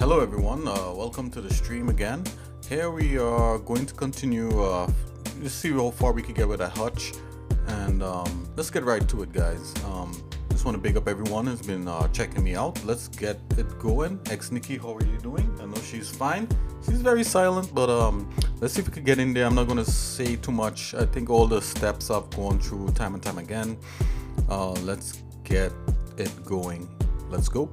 Hello everyone, welcome to the stream again. Here we are going to continue, just see how far we can get with that Hutch, and let's get right to it, guys. Just want to big up everyone who's been checking me out. Let's get it going. Xsinick, how are you doing? I know she's fine. She's very silent, but let's see if we can get in there. I'm not going to say too much. I think all the steps I've gone through time and time again. Let's get it going. Let's go.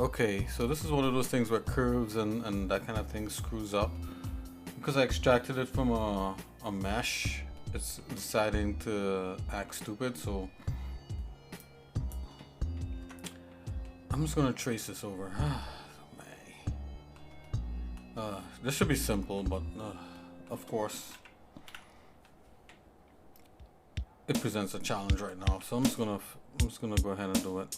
Okay, so this is one of those things where curves and that kind of thing screws up. Because I extracted it from a mesh, it's deciding to act stupid, so I'm just gonna trace this over. This should be simple, but of course it presents a challenge right now. So I'm just gonna go ahead and do it.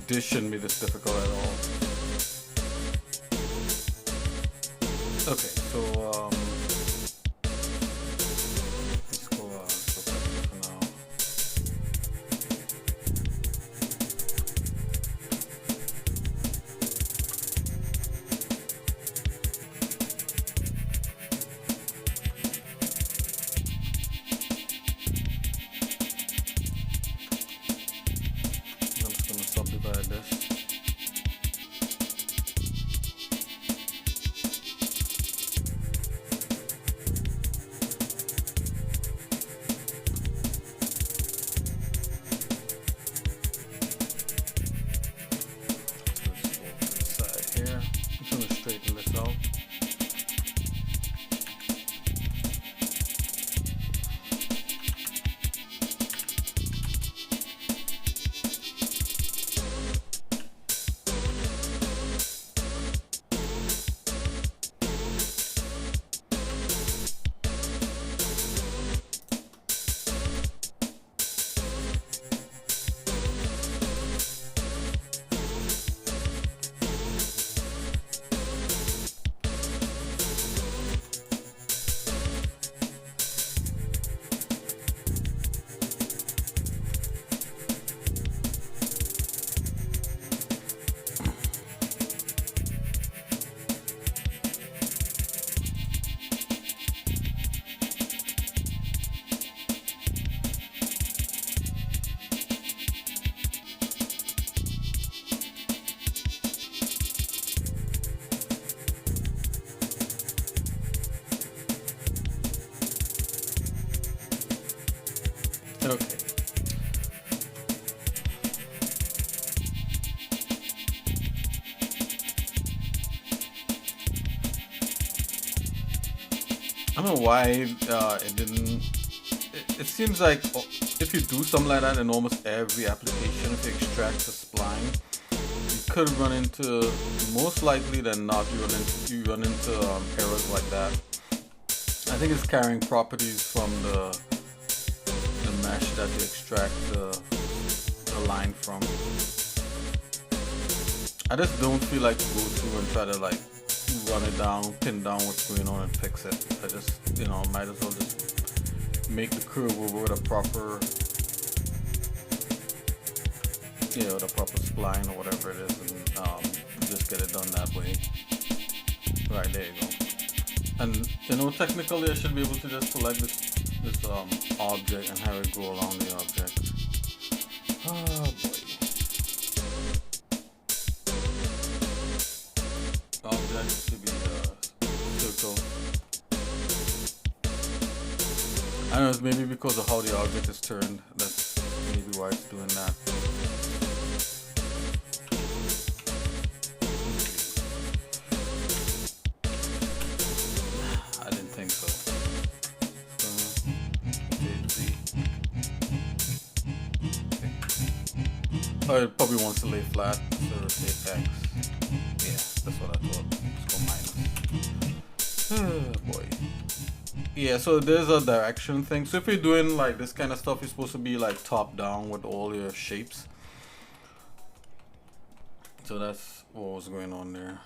This shouldn't be this difficult at all. Okay, so let's go for now. I'm just gonna subdivide this. Straighten this out. Okay. I don't know why it didn't. It seems like if you do something like that in almost every application, if you extract the spline, you could run into, most likely than not, you run into errors like that. I think it's carrying properties from the mesh that you extract the line from. I just don't feel like to go through and try to like run it down, pin down what's going on and fix it. I just, might as well just make the curve over with a proper, the proper spline or whatever it is, and just get it done that way. Right, there you go. And technically I should be able to just select this object and have it go along the object. Oh boy. Object should be the circle. I know it's maybe because of how the object is turned. That's maybe why it's doing that. I didn't think so. Oh, it probably wants to lay flat, so rotate X. Yeah, that's what I thought. Let's go minus. Oh boy. Yeah, so there's a direction thing. So if you're doing like this kind of stuff, you're supposed to be like top down with all your shapes. So that's what was going on there.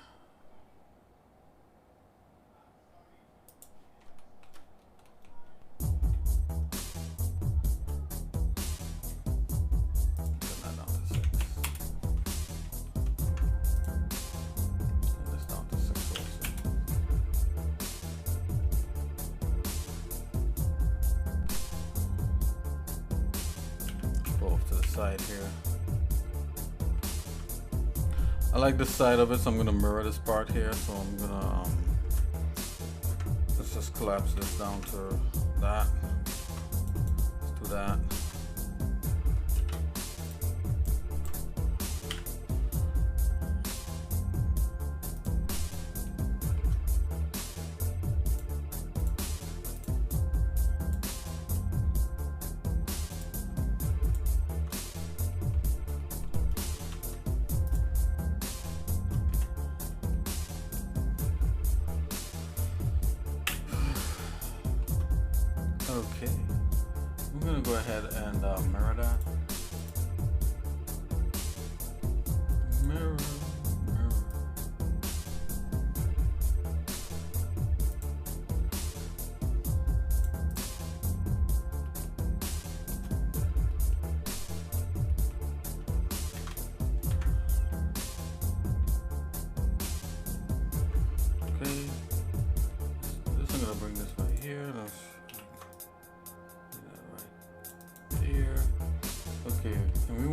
go off to the side here. I like the side of it, so I'm gonna mirror this part here. So I'm gonna let's just collapse this down to that. Let's do that. Okay, I'm gonna go ahead and mirror that. Mirror, mirror. Okay, I'm gonna bring this right here. Here. Okay, and we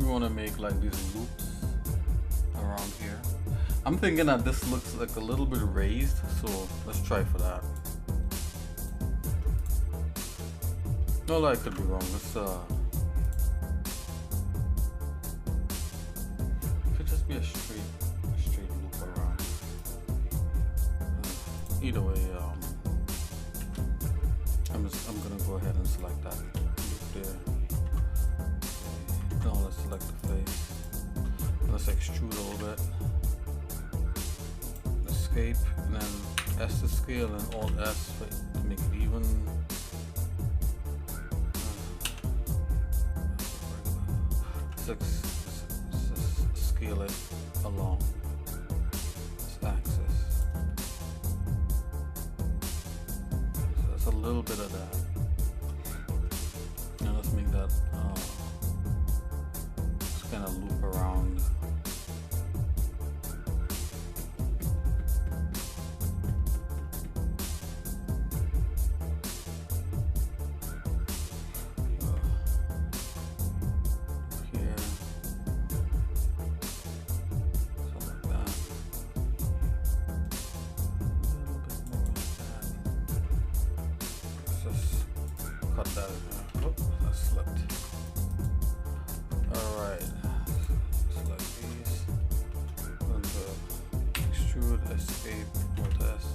wanna make like these loops around here. I'm thinking that this looks like a little bit raised, so let's try for that. No, I could be wrong. Let's it could just be a straight loop around. Either way, I'm gonna go ahead and select that loop there. Okay. Now let's select the face. Let's extrude a little bit. Escape, and then S to scale and Alt S to make it even. Let's scale it along this axis. So that's a little bit of that. Now let's make that just kind of loop around. Cut that. Oh, that slipped. Alright. Select these. And extrude, escape, Alt S.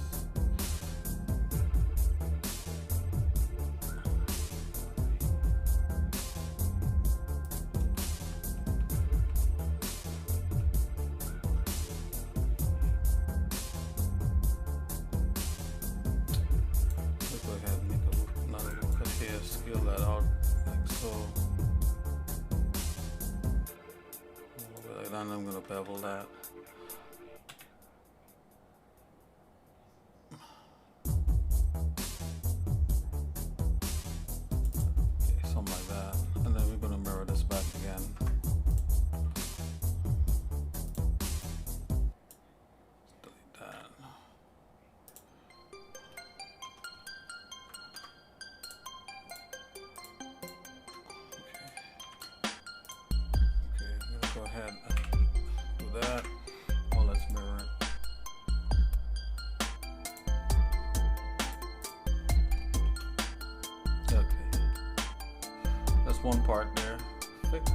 Let's go ahead and make a loop, another loop cut here, scale that out like so. A little bit like that, and I'm going to bevel that. Okay, something like that. And then we're going to mirror this back again. Delete that. Okay, I'm gonna go ahead and do that. Well, let's mirror it. Okay, that's one part there. Fixed.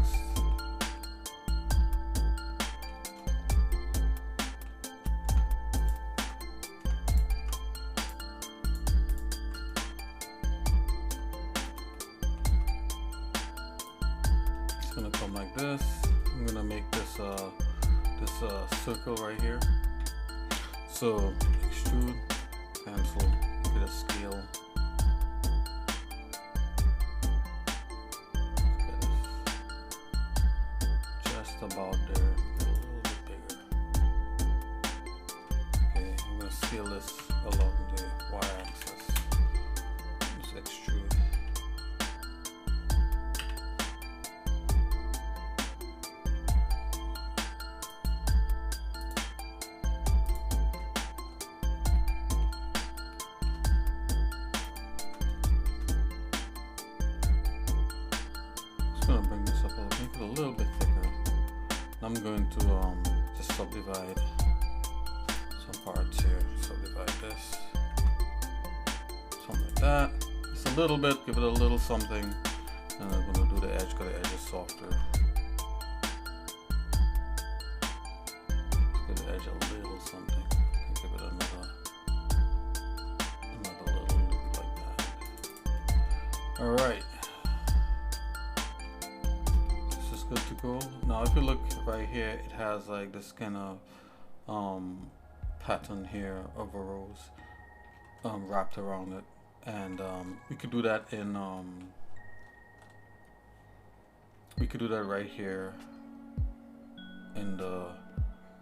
It's gonna come like this. I'm gonna make this circle right here. So extrude, cancel, get a scale. Let's get this just about there, a little bit bigger. Okay, I'm gonna scale this along the y-axis. Just extrude. a little bit thicker. I'm going to just subdivide some parts here. Subdivide this, something like that. Just a little bit, give it a little something, and I'm going to do the edge because the edge is softer. Give the edge a little something. Give it another little loop like that. All right. Good to go. Now if you look right here, it has like this kind of pattern here of a rose wrapped around it, and we could do that in we could do that right here in the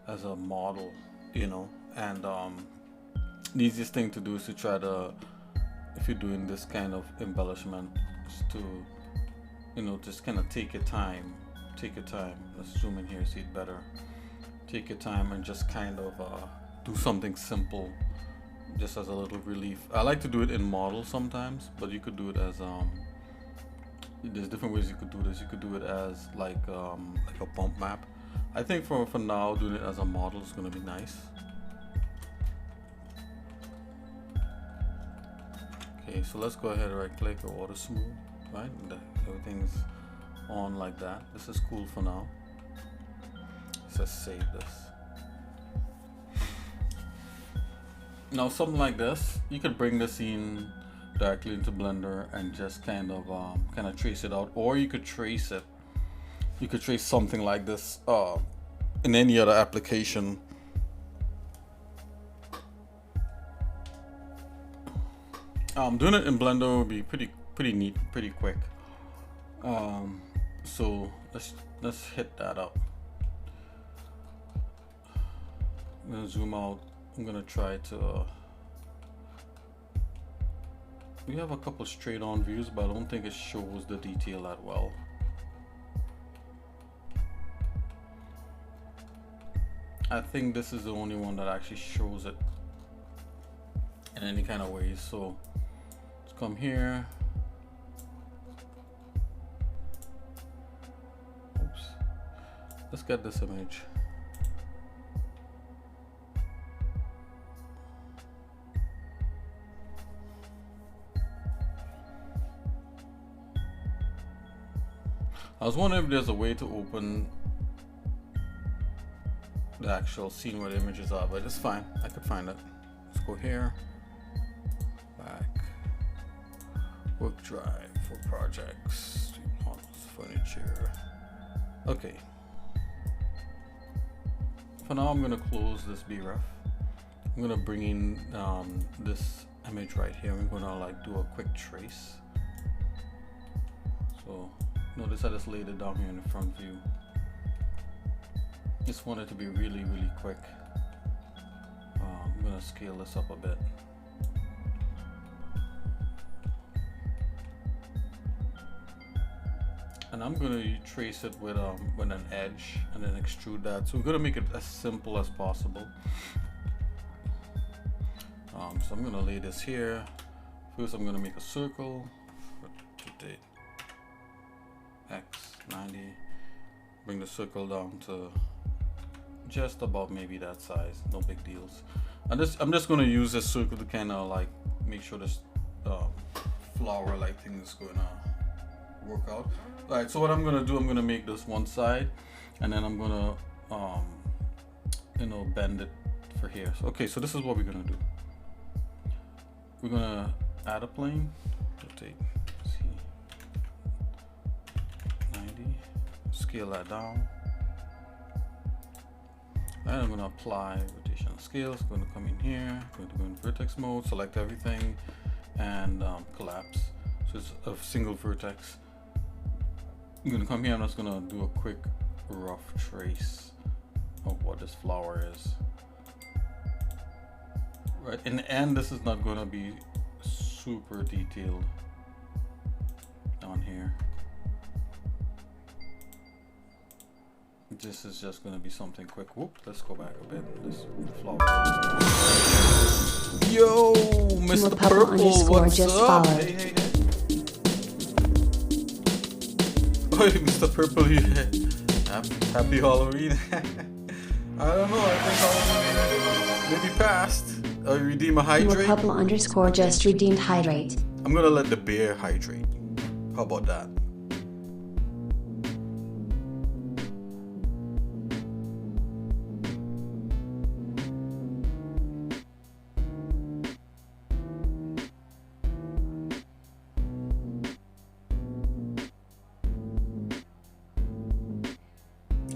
as a model, you know. And the easiest thing to do is to try to, if you're doing this kind of embellishment, is to, you know, just kind of take your time. Let's zoom in here, see it better. Take your time and just kind of do something simple, just as a little relief. I like to do it in model sometimes, but you could do it as there's different ways you could do this. You could do it as like a bump map. I think for now, doing it as a model is going to be nice. Okay, so let's go ahead and right click or auto smooth, right? Everything's on like that. This is cool for now. Let's save this. Now something like this, you could bring the scene directly into Blender and just kind of trace it out, or you could trace it. You could trace something like this in any other application. Doing it in Blender would be pretty neat, pretty quick. So let's hit that up. I'm gonna zoom out. I'm gonna try to we have a couple straight on views, but I don't think it shows the detail that well. I think this is the only one that actually shows it in any kind of way. So let's come here. Let's get this image. I was wondering if there's a way to open the actual scene where the images are, but it's fine. I could find it. Let's go here. Back. Work drive for projects. Furniture. Okay. For now, I'm gonna close this BREF. I'm gonna bring in this image right here. I'm gonna like do a quick trace. So notice I just laid it down here in the front view. Just want it to be really quick. I'm gonna scale this up a bit. And I'm going to trace it with an edge and then extrude that. So we're going to make it as simple as possible. So I'm going to lay this here. First I'm going to make a circle. Rotate X 90. Bring the circle down to just about maybe that size. No big deals. And I'm just going to use this circle to kind of like make sure this flower like thing is going to work out. Alright, so what I'm gonna do, I'm gonna make this one side, and then I'm gonna bend it for here. So, okay, so this is what we're gonna do. We're gonna add a plane, rotate, see, 90, scale that down, and I'm gonna apply rotation scales. I'm gonna come in here, going to go in vertex mode, select everything, and collapse. So it's a single vertex. I'm gonna come here. I'm just gonna do a quick rough trace of what this flower is. Right, in the end, this is not gonna be super detailed on here. This is just gonna be something quick. Whoop, let's go back a bit. This flower. Yo, Mr. Purple, what's up? Hey. Oh, Mr. Purple, you happy Halloween. I don't know, I think Halloween maybe passed. You redeem a hydrate? Purple underscore just redeemed hydrate. I'm gonna let the bear hydrate. How about that?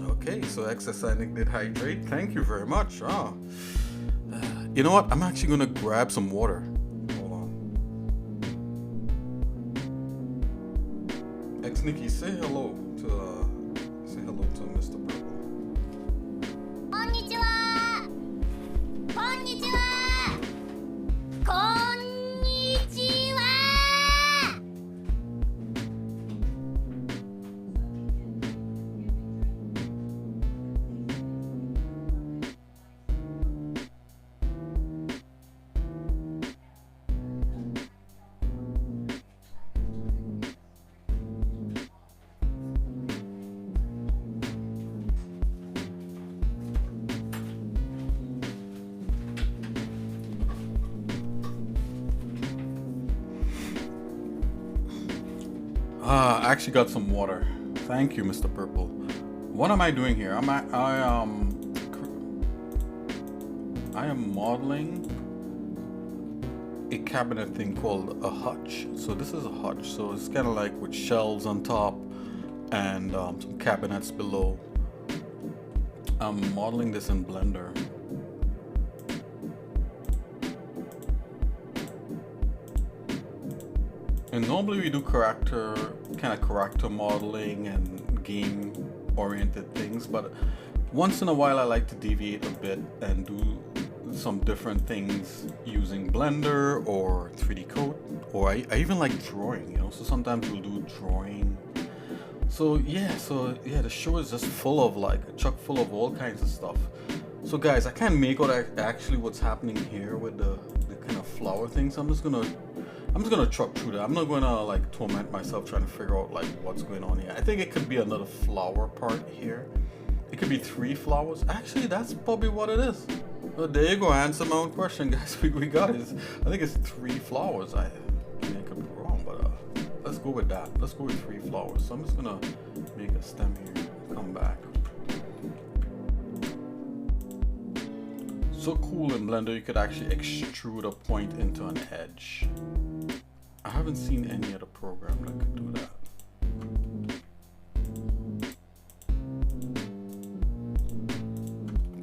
Okay, so xsinick did hydrate. Thank you very much. Oh. You know what? I'm actually gonna grab some water. Hold on. Xnicky, say hello to Mr. Purple. Konnichiwa. Konnichiwa. Konnichiwa. I actually got some water. Thank you, Mr. Purple. What am I doing here? I am modeling a cabinet thing called a hutch. So this is a hutch. So it's kind of like with shelves on top and some cabinets below. I'm modeling this in Blender. And normally we do character modeling and game oriented things, but once in a while I like to deviate a bit and do some different things using Blender or 3D Code, or I even like drawing, you know, so sometimes we'll do drawing. So yeah, the show is just full of chock full of all kinds of stuff. So guys, I can't make out actually what's happening here with the kind of flower things. I'm just gonna truck through that. I'm not gonna like torment myself trying to figure out like what's going on here. I think it could be another flower part here. It could be 3 flowers. Actually, that's probably what it is. Oh, there you go. Answer my own question, guys. We got it. I think it's 3 flowers. I mean, I could be wrong, but let's go with that. Let's go with 3 flowers. So I'm just gonna make a stem here. Come back. So cool in Blender, you could actually extrude a point into an edge. I haven't seen any other program that could do that.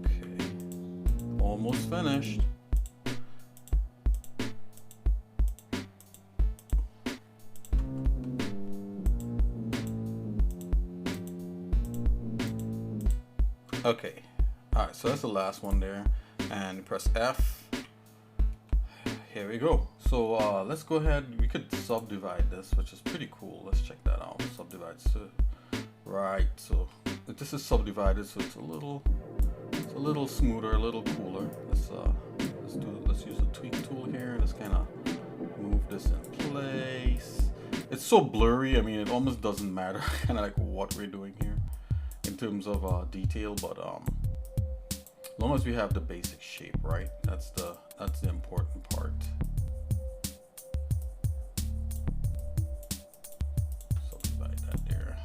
Okay, almost finished. Okay, alright, so that's the last one there. And press F. Here we go. So let's go ahead. We could subdivide this, which is pretty cool. Let's check that out. Subdivide. So, right. So this is subdivided, so it's a little smoother, a little cooler. Let's use the tweak tool here. Let's kind of move this in place. It's so blurry. I mean, it almost doesn't matter. Kind of like what we're doing here in terms of detail, but as long as we have the basic shape, right? That's the important part. Subdivide that there.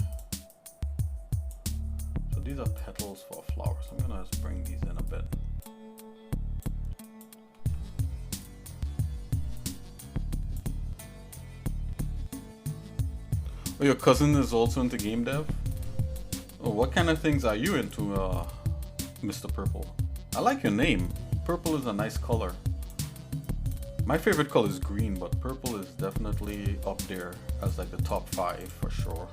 So these are petals for flowers. I'm gonna just bring these in a bit. Oh, your cousin is also into game dev? Oh, what kind of things are you into, Mr. Purple? I like your name. Purple is a nice color. My favorite color is green, but purple is definitely up there as like the top 5 for sure.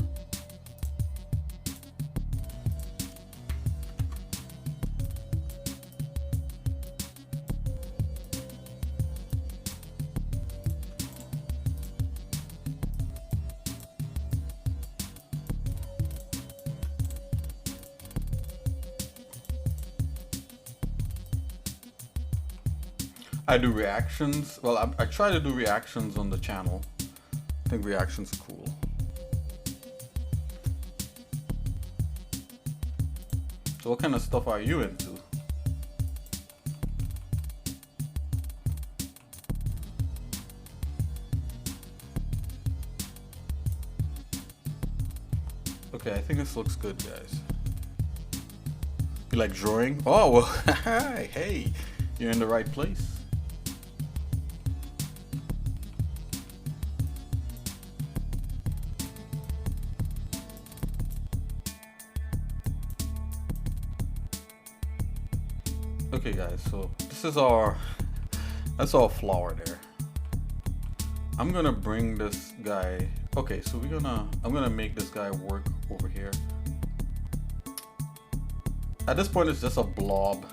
I do reactions. Well, I try to do reactions on the channel. I think reactions are cool. So what kind of stuff are you into? Okay, I think this looks good, guys. You like drawing? Oh, well, hey, you're in the right place. Okay, guys, so this is that's our flower there. I'm gonna bring this guy. Okay, so I'm gonna make this guy work over here. At this point, it's just a blob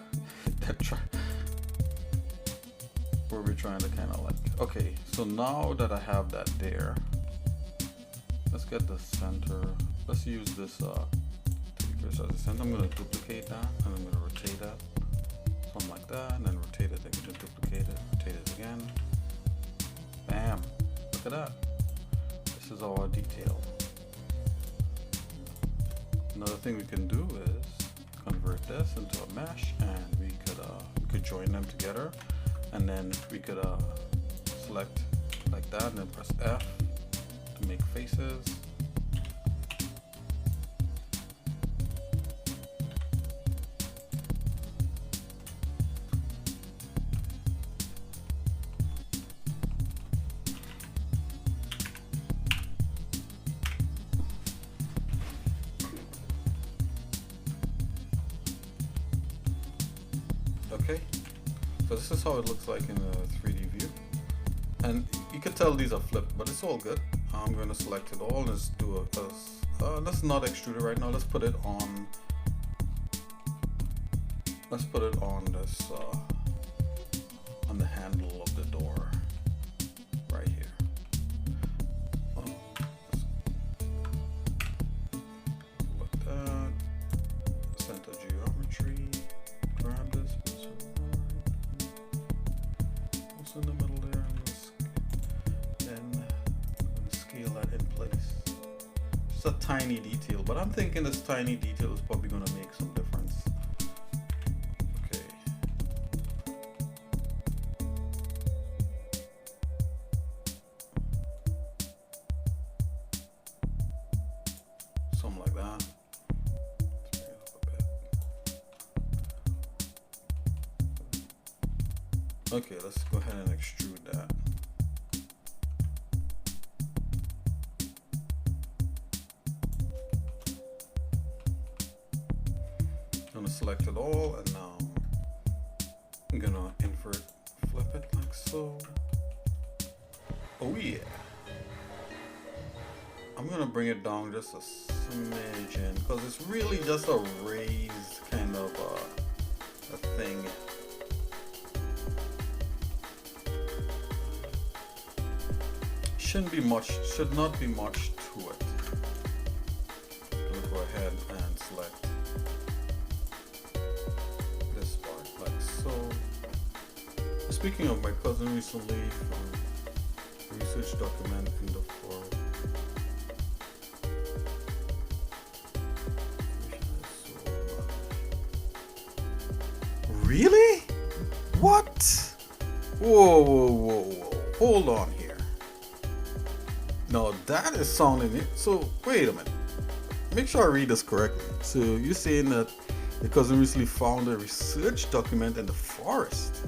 where we're trying to kind of like. Okay, so now that I have that there, let's get the center. Let's use this as a center. I'm gonna duplicate that, and I'm gonna rotate that, something like that, and then rotate it. Then duplicate it, rotate it again. Bam! Look at that. This is our detail. Another thing we can do is convert this into a mesh, and we could join them together, and then we could select like that, and then press F to make faces. Okay, so this is how it looks like in a 3D view, and you can tell these are flipped, but it's all good. I'm going to select it all. Let's do let's not extrude it right now. Let's put it on. Let's put it on this on the handle of the door right here. Like that. Center geometry. Grab this. In the middle there, and scale that in place. It's a tiny detail, but I'm thinking this tiny detail is probably going to make some difference. Okay. Something like that. Okay, let's go ahead and extrude that. I'm gonna select it all, and now I'm gonna invert, flip it like so. Oh yeah. I'm gonna bring it down just a smidgen, because it's really just a raised kind of a thing. Should not be much to it. I'm gonna go ahead and select this part like so. Speaking of, my cousin recently found a research document in the forum. Really? What? Whoa, whoa, whoa, whoa. Hold on here. No, that is sounding it. So wait a minute. Make sure I read this correctly. So you're saying that your cousin recently found a research document in the forest.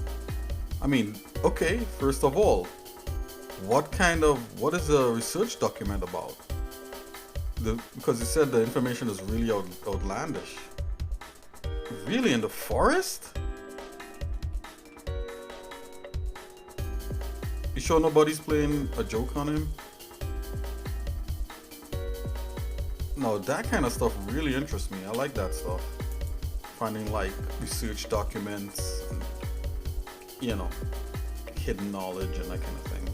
I mean, okay, first of all, what is the research document about? Because you said the information is really outlandish. Really, in the forest? You sure nobody's playing a joke on him? No, that kind of stuff really interests me. I like that stuff. Finding like research documents and, you know, hidden knowledge and that kind of thing.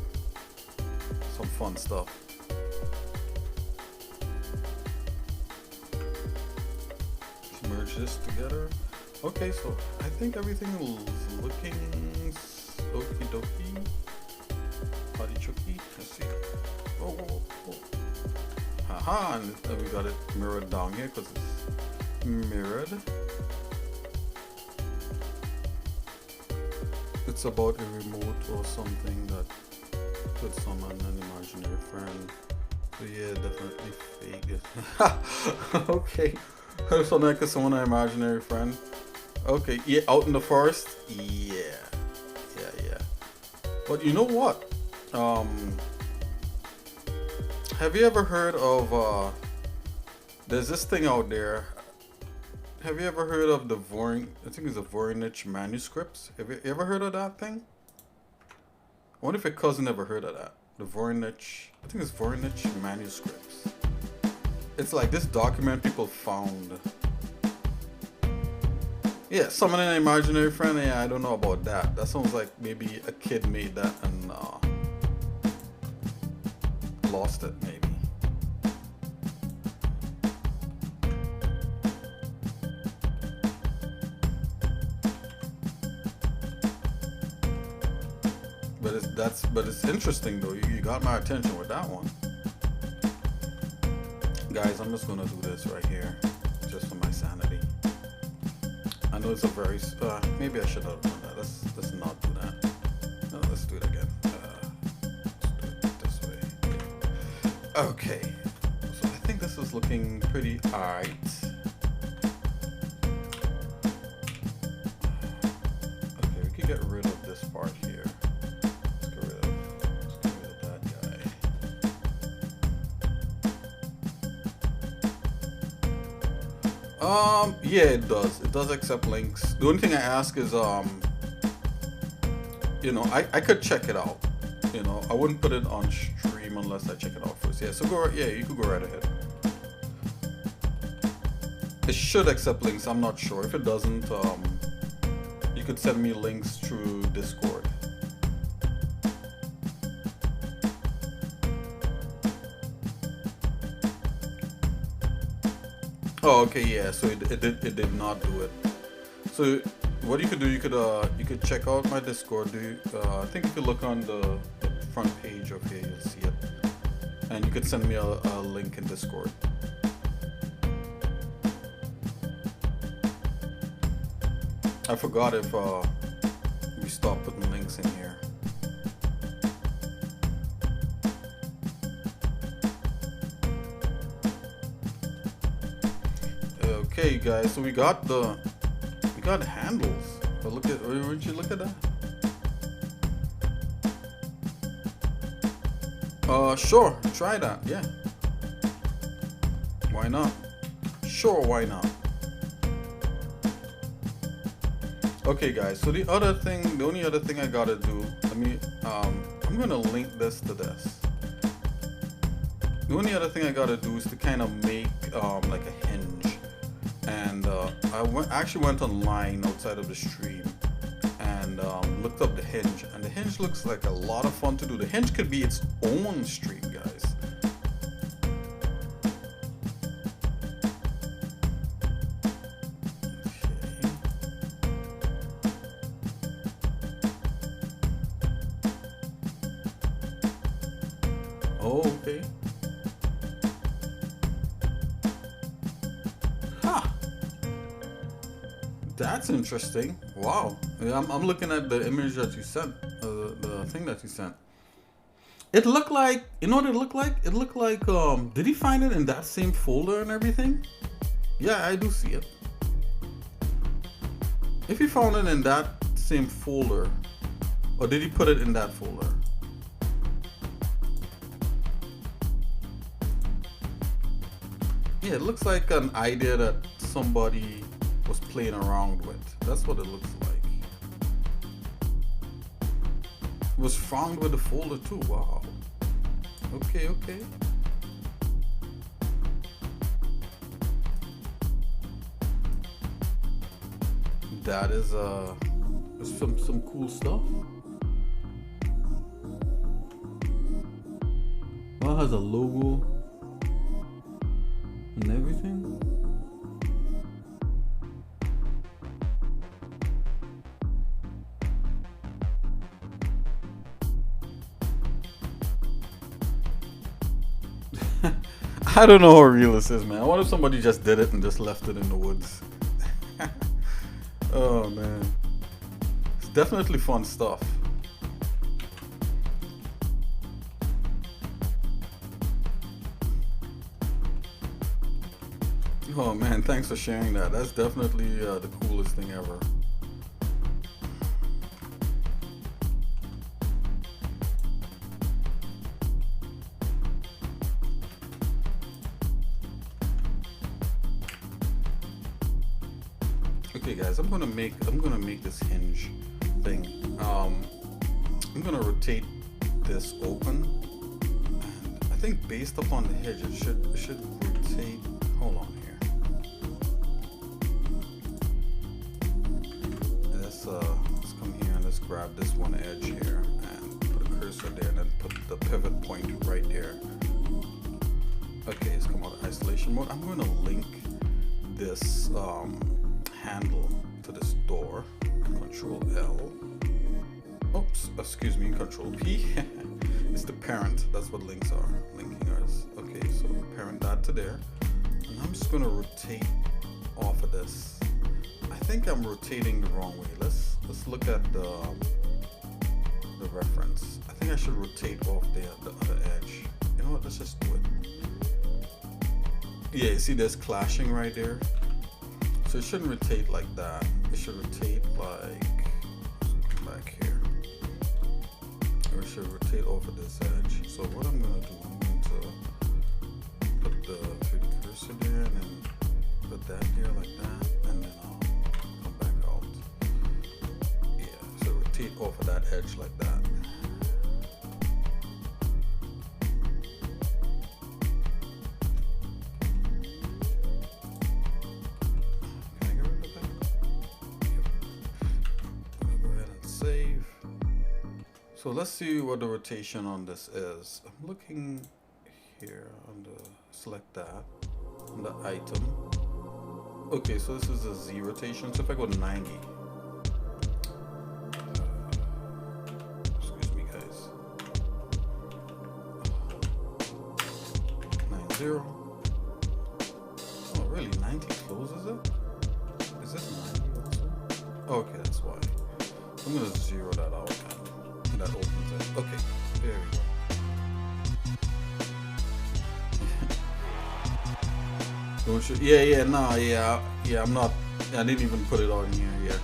Some fun stuff. Let's merge this together. Okay, so I think everything is looking okie dokie. Potty chooky. Let's see. Oh, whoa, whoa. Haha, and we got it mirrored down here because it's mirrored. it's about a remote or something that could summon an imaginary friend. So yeah, definitely fake. Okay. So like a summon an imaginary friend. Okay, yeah, out in the forest. Yeah. But you know what? Have you ever heard of there's this thing out there. Have you ever heard of the I think it's the Voynich manuscripts? Have you ever heard of that thing? I wonder if your cousin ever heard of that. The Voynich, I think it's Voynich manuscripts. It's like this document people found. Yeah, summoning an imaginary friend. Yeah, I don't know about that. That sounds like maybe a kid made that and lost it, maybe. But it's interesting though. You got my attention with that one, guys. I'm just gonna do this right here, just for my sanity. I know it's a very maybe I should have done that. Let's not do that. No, let's do it again. Let's do it this way. Okay. So I think this is looking pretty alright. Okay, we can get rid of this part here. Yeah, it does. It does accept links. The only thing I ask is, you know, I could check it out. You know, I wouldn't put it on stream unless I check it out first. Yeah, so you could go right ahead. It should accept links. I'm not sure. If it doesn't, you could send me links through Discord. Oh, okay, yeah. So it did not do it. So what you could do, you could check out my Discord. I think if you look on the front page of here, you'll see it, and you could send me a link in Discord. I forgot if we stopped putting links in here. Okay, guys, so we got handles. But would you look at that? Sure, try that. Yeah. Why not? Sure, why not? Okay, guys. So the only other thing I gotta do. I'm gonna link this to this. The only other thing I gotta do is to kind of make like a hinge. And I actually went online outside of the stream and looked up the hinge, and the hinge looks like a lot of fun to do. The hinge could be its own stream, guys. Okay. Oh, okay. That's interesting. Wow. I'm looking at the image that you sent, the thing that you sent. It looked like, you know what it looked like? It looked like, did he find it in that same folder and everything? Yeah, I do see it. If he found it in that same folder, or did he put it in that folder? Yeah, it looks like an idea that somebody was playing around with. That's what it looks like. It was found with the folder too. Wow. Okay. That is some cool stuff. Well, it has a logo and everything. I don't know how real this is, man. I wonder if somebody just did it and just left it in the woods. Oh man, it's definitely fun stuff. Oh man, thanks for sharing that. That's definitely the coolest thing ever. Okay guys, I'm gonna make this hinge thing. I'm gonna rotate this open, and I think based upon the hinge it should rotate. Hold on here. Let's come here and let's grab this one edge here and put a cursor there and then put the pivot point right there. Okay, it's come out of isolation mode. I'm gonna link this handle to this door. Control L. Oops, excuse me, Control P. It's the parent. That's what links are. Linking ours. Okay, so parent that to there. And I'm just gonna rotate off of this. I think I'm rotating the wrong way. Let's look at the reference. I think I should rotate off the other edge. You know what? Let's just do it. Yeah, you see there's clashing right there. So it shouldn't rotate like that. It should rotate like back here. Or it should rotate over this edge. So what I'm gonna do, I'm going to put the 3D cursor there and then put that there like that, and then I'll come back out. Yeah, so rotate off of that edge like that. So let's see what the rotation on this is. I'm looking here on the, select that, on the item. Okay, so this is a Z rotation. So if I go 90, excuse me guys, 90. Oh really, 90 closes it? Is this 90 also? Okay, that's why. I'm gonna zero that out now. That opens it. Okay, there we go. Don't show, yeah, nah, yeah, I'm not. I didn't even put it on here yet.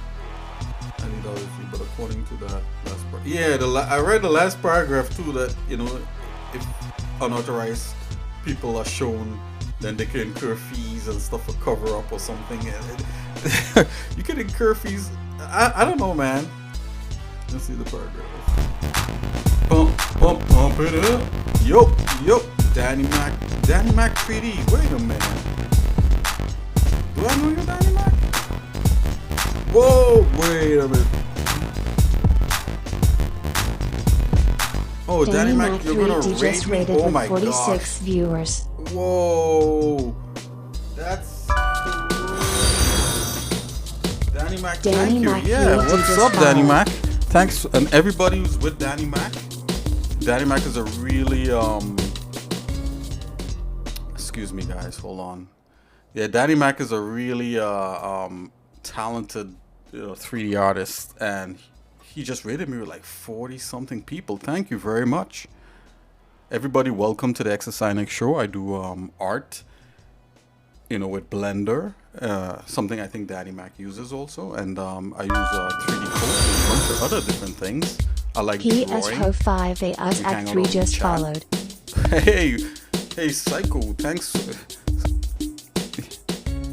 I need all this, but according to that last part, yeah, I read the last paragraph too. That if unauthorized people are shown, then they can incur fees and stuff for cover up or something. You can incur fees. I don't know, man. Let's see the paragraph. Pump it up. Yup. Danny Mac 3D. Wait a minute. Do I know you, Danny Mac? Whoa, wait a minute. Oh, Danny Mac, you're gonna rate me? Oh my 46 gosh. viewers. Whoa. That's Danny Mac, thank you. Yeah, what's up, Danny Mac? Thanks, and everybody who's with Danny Mac. Danny Mac is a really excuse me guys, hold on. Yeah, Danny Mac is a really talented 3D artist, and he just rated me with like 40 something people. Thank you very much. Everybody, welcome to the xsinick show. I do art, with Blender, something I think Danny Mac uses also, and I use 3D Coat and a bunch of other different things. I like drawing. PSPro5AS at 3 just followed. Hey, Psycho, thanks.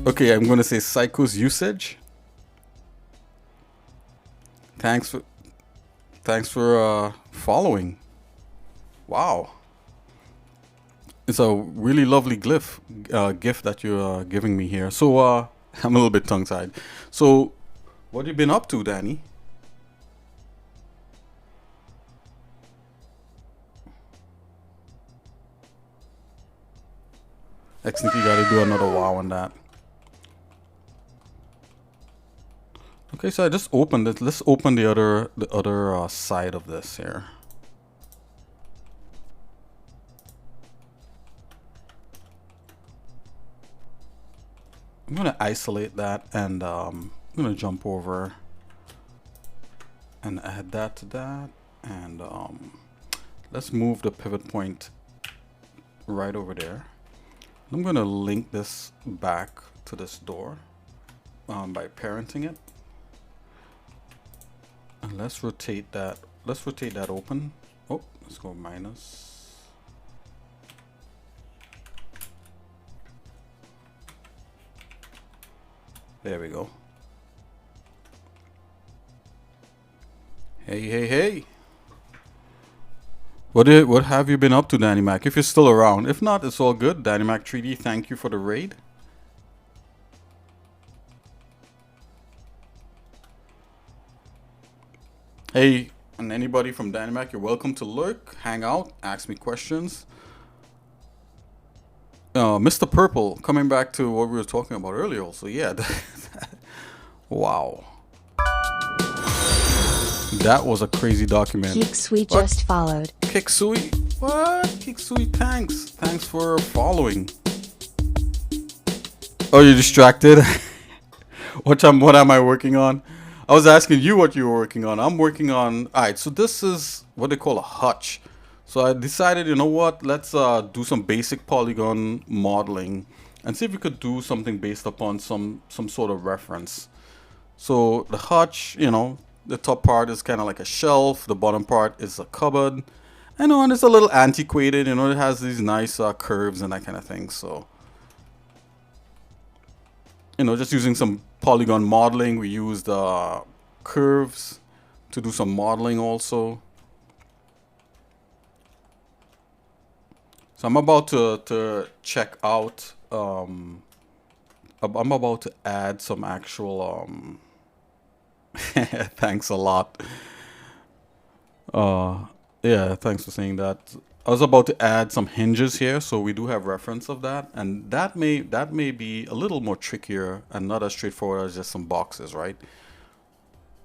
Okay, I'm gonna say Psycho's usage. Thanks for following. Wow. It's a really lovely gift that you're giving me here. So I'm a little bit tongue-tied. So what have you been up to, Danny? Excellent, you gotta do another wow on that. Okay, so I just opened it. Let's open the other side of this here. I'm gonna isolate that, and I'm gonna jump over and add that to that, and let's move the pivot point right over there. I'm gonna link this back to this door by parenting it, and let's rotate that. Let's rotate that open. Oh, let's go minus. There we go. Hey, hey, hey. What have you been up to, Danny Mac? If you're still around. If not, it's all good. Danny Mac 3D, thank you for the raid. Hey, and anybody from Danny Mac, you're welcome to lurk, hang out, ask me questions. Mr. Purple, coming back to what we were talking about earlier also. Yeah. Wow. That was a crazy document. Kiksui just followed. Kiksui? What? Kiksui, thanks. Thanks for following. Oh, you're distracted? What am I working on? I was asking you what you were working on. I'm working on... Alright, so this is what they call a Hutch. So I decided, you know what? Let's do some basic polygon modeling and see if we could do something based upon some sort of reference. So the Hutch, you know, the top part is kind of like a shelf. The bottom part is a cupboard. I know, and it's a little antiquated. You know, it has these nice curves and that kind of thing. So, you know, just using some polygon modeling. We used curves to do some modeling also. So I'm about to check out. I'm about to add some actual. Thanks a lot. Yeah, thanks for saying that. I was about to add some hinges here, so we do have reference of that, and that may be a little more trickier and not as straightforward as just some boxes, right?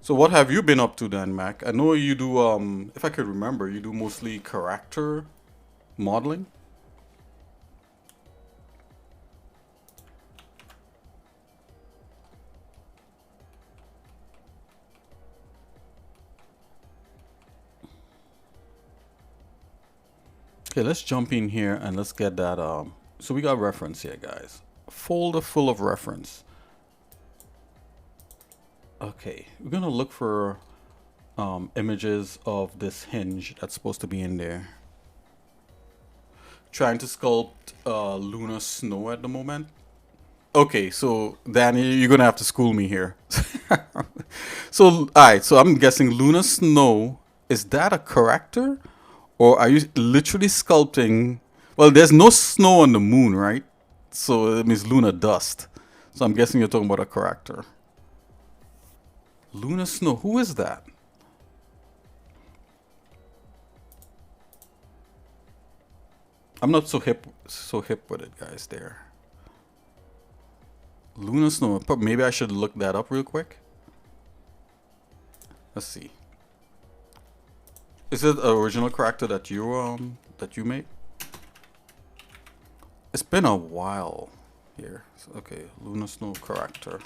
So what have you been up to then, Mac? I know you do. If I could remember, you do mostly character modeling. Okay, let's jump in here and let's get that. So we got reference here, guys. A folder full of reference. Okay, we're gonna look for images of this hinge that's supposed to be in there. Trying to sculpt lunar snow at the moment. Okay, so Danny, you're gonna have to school me here. So, alright, so I'm guessing lunar snow, is that a character? Or are you literally sculpting? Well, there's no snow on the moon, right? So it means lunar dust. So I'm guessing you're talking about a character. Lunar snow, who is that? I'm not so hip with it, guys, there. Lunar snow, maybe I should look that up real quick. Let's see. Is it an original character that you made? It's been a while here. So, okay, lunar snow character.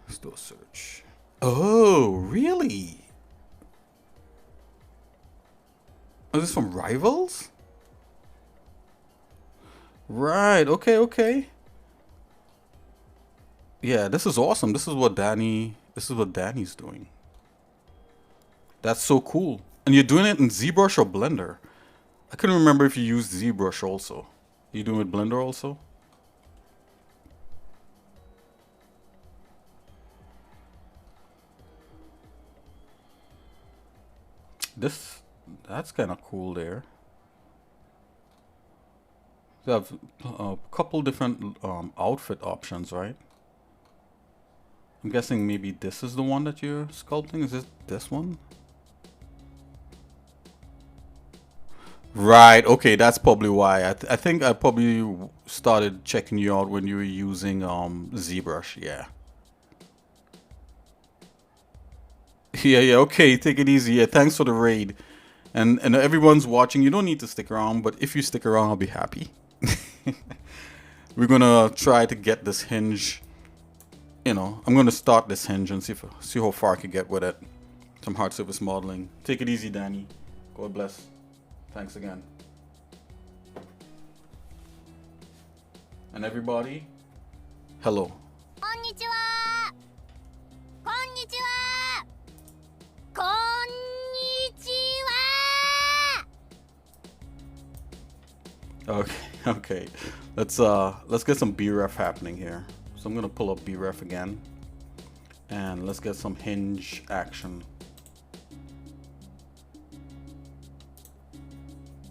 Let's do a search. Oh, really? Oh, is this from Rivals? Right. Okay. Okay. Yeah, this is awesome. This is what Danny's doing. That's so cool. And you're doing it in ZBrush or Blender? I couldn't remember if you used ZBrush also. You doing it with Blender also? That's kind of cool there. You have a couple different outfit options, right? I'm guessing maybe this is the one that you're sculpting. Is it this one? Right, okay, that's probably why. I think I probably started checking you out when you were using ZBrush, yeah. Yeah, okay, take it easy. Yeah, thanks for the raid. And everyone's watching. You don't need to stick around, but if you stick around, I'll be happy. We're gonna try to get this hinge you know, I'm gonna start this hinge and see how far I can get with it. Some hard surface modeling. Take it easy, Danny. God bless. Thanks again. And everybody, hello. こんにちは。こんにちは。こんにちは。Okay, okay. Let's get some BREF happening here. So I'm gonna pull up BREF again, and let's get some hinge action.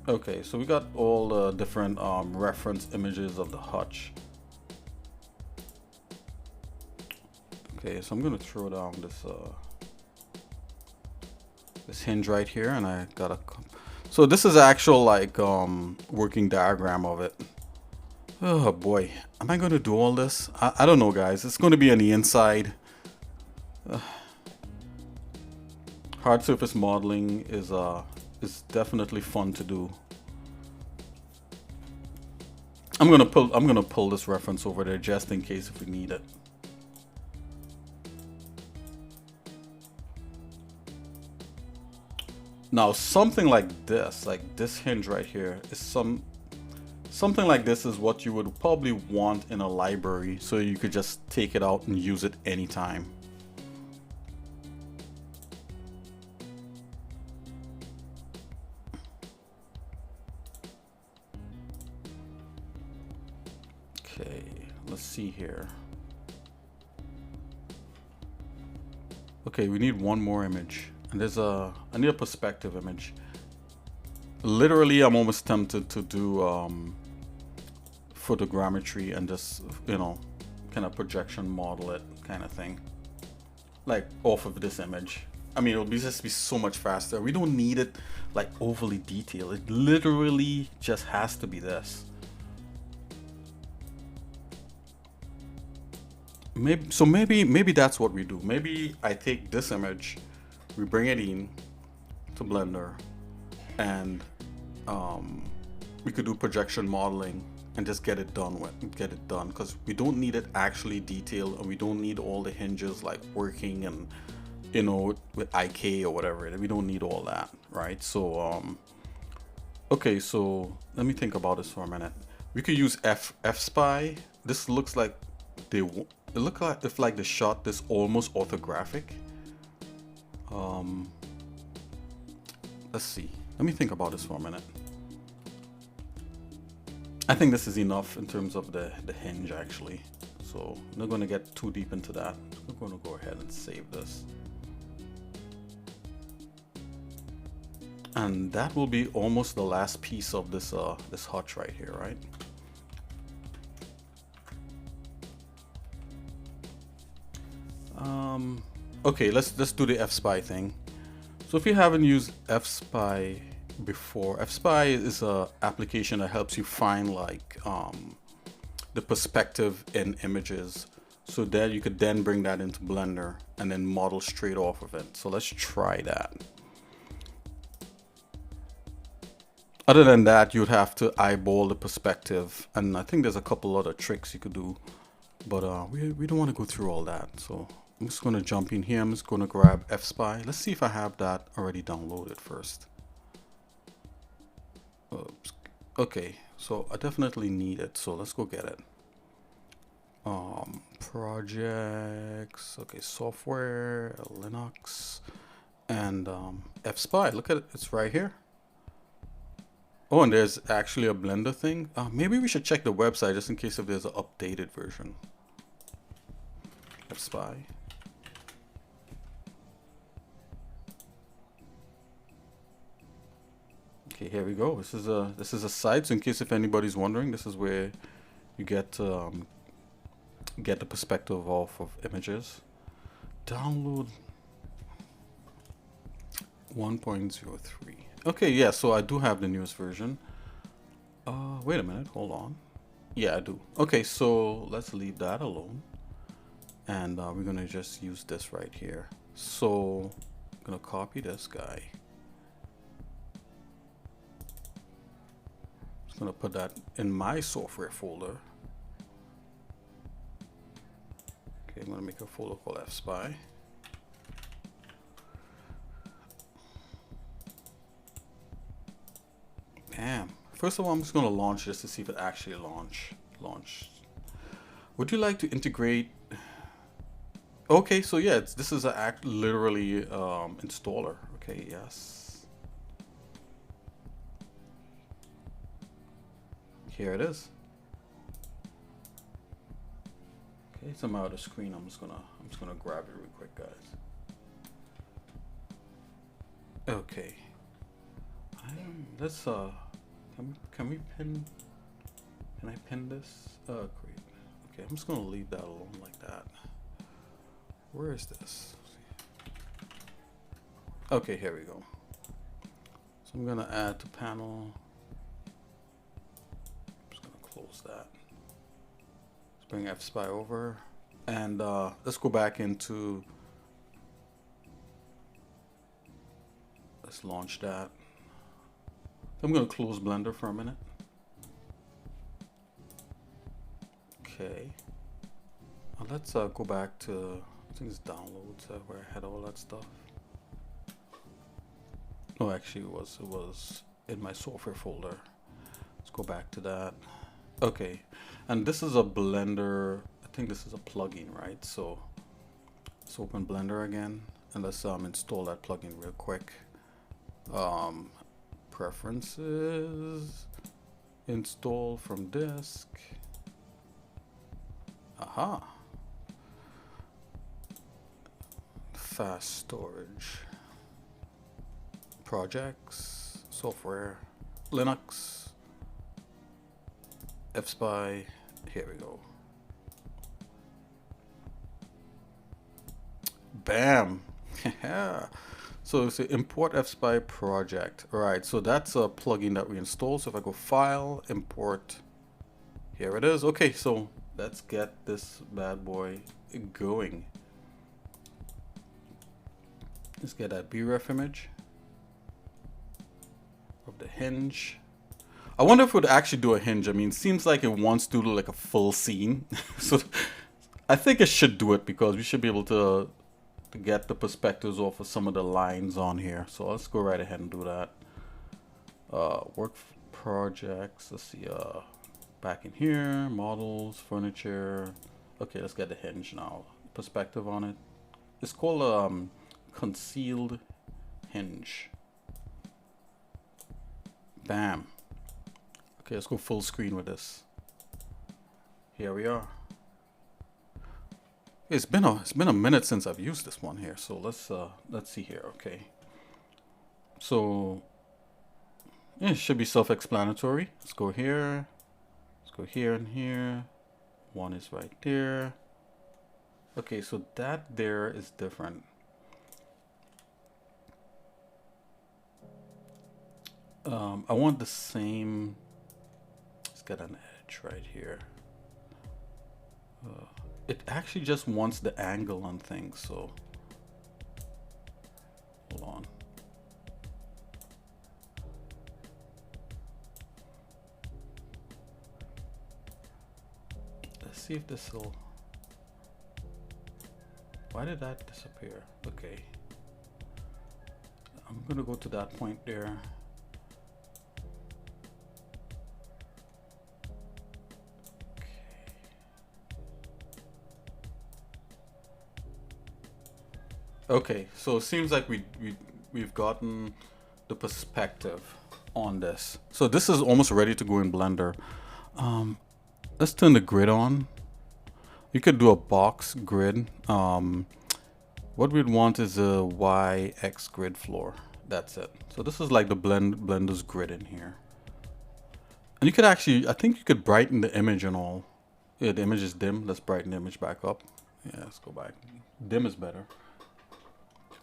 Okay, so we got all the different reference images of the Hutch. Okay, so I'm gonna throw down this hinge right here, and I got a. So this is actual like working diagram of it. Oh boy, am I gonna do all this? I don't know, guys. It's gonna be on the inside. Hard surface modeling is definitely fun to do. I'm gonna pull this reference over there just in case if we need it. Now something like this hinge right here is something like this is what you would probably want in a library, so you could just take it out and use it anytime. Okay, let's see here. Okay, we need one more image, and I need a perspective image. Literally, I'm almost tempted to do photogrammetry and just, you know, kind of projection model it kind of thing, like off of this image. I mean, it'll just be so much faster. We don't need it like overly detailed. It literally just has to be this. Maybe that's what we do. Maybe I take this image, we bring it in to Blender, and we could do projection modeling and just get it done because we don't need it actually detailed, and we don't need all the hinges like working and, you know, with IK or whatever. We don't need all that, right? So okay, so let me think about this for a minute. We could use F-Spy. This looks like it looks like if like the shot this almost orthographic. Let's see. Let me think about this for a minute. I think this is enough in terms of the hinge actually. So I'm not going to get too deep into that. We're going to go ahead and save this. And that will be almost the last piece of this this Hutch right here, right? Okay, let's do the F-Spy thing. So if you haven't used F-Spy before, F-Spy is a application that helps you find like the perspective in images, so that you could then bring that into Blender and then model straight off of it. So let's try that. Other than that, you'd have to eyeball the perspective, and I think there's a couple other tricks you could do, but we don't want to go through all that. So I'm just going to jump in here. I'm just going to grab F-Spy. Let's see if I have that already downloaded first. Oops. Okay, so I definitely need it, so let's go get it. Projects, okay, software, Linux, and F-Spy. Look at it, it's right here. Oh, and there's actually a Blender thing. Maybe we should check the website just in case if there's an updated version. F-Spy. Okay, here we go. This is a site. So in case if anybody's wondering, this is where you get the perspective off of images. Download 1.03. Okay, yeah, so I do have the newest version. Wait a minute, hold on. Yeah, I do. Okay, so let's leave that alone. And we're gonna just use this right here. So I'm gonna copy this guy. Just gonna put that in my software folder. Okay, Okay, I'm gonna make a folder called fspy. Bam. First of all, I'm just gonna launch this to see if it actually launched. Would you like to integrate? Okay, so yeah, this is a literally installer. Okay, yes. Here it is. Okay, so I'm out of the screen. I'm just gonna grab it real quick, guys. Okay. Let's can we pin? Can I pin this? Great. Okay, I'm just gonna leave that alone like that. Where is this? Okay, here we go. So I'm gonna add to panel. I'm just gonna close that. Let's bring fspy over, and let's go back into. Let's launch that. I'm gonna close Blender for a minute. Okay. Let's go back to, I think it's downloads where I had all that stuff. No, actually it was in my software folder. Let's go back to that. Okay, and this is a Blender, I think this is a plugin, right? So let's open Blender again and let's install that plugin real quick. Preferences, install from disk. Aha. Fast storage. Projects, software, Linux, fspy. Here we go. Bam. So it's an import fspy project. All right, so that's a plugin that we installed. So if I go file, import, here it is. Okay, so let's get this bad boy going. Let's get that bref image of the hinge. I wonder if it would actually do a hinge. I mean, it seems like it wants to do like a full scene. So I think it should do it because we should be able to get the perspectives off of some of the lines on here. So let's go right ahead and do that. Work projects. Let's see. Back in here, models, furniture. Okay, let's get the hinge now. Perspective on it. It's called concealed hinge. Bam. Okay, let's go full screen with this. Here we are. It's been a minute since I've used this one here, so let's see here. Okay, so yeah, it should be self-explanatory. Let's go here. Let's go here and here. One is right there. Okay, so that there is different. I want the same. Let's get an edge right here. It actually just wants the angle on things, so hold on. Let's see if this will. Why did that disappear? Okay. I'm gonna go to that point there. Okay, so it seems like we've gotten the perspective on this. So this is almost ready to go in Blender. Let's turn the grid on. You could do a box grid. What we'd want is a YX grid floor. That's it. So this is like the Blender's grid in here. And you could actually, I think you could brighten the image and all. Yeah, the image is dim. Let's brighten the image back up. Yeah, let's go back. Dim is better.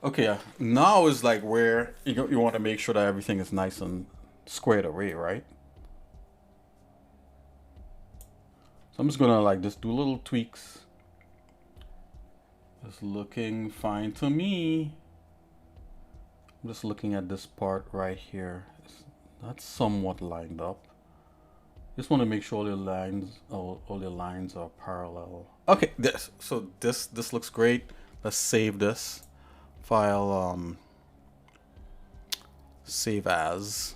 Okay, now is like where you want to make sure that everything is nice and squared away, right? So I'm just gonna like just do little tweaks. It's looking fine to me. I'm just looking at this part right here. That's somewhat lined up. Just want to make sure all your lines, all your lines are parallel. Okay, this looks great. Let's save this file. Save as,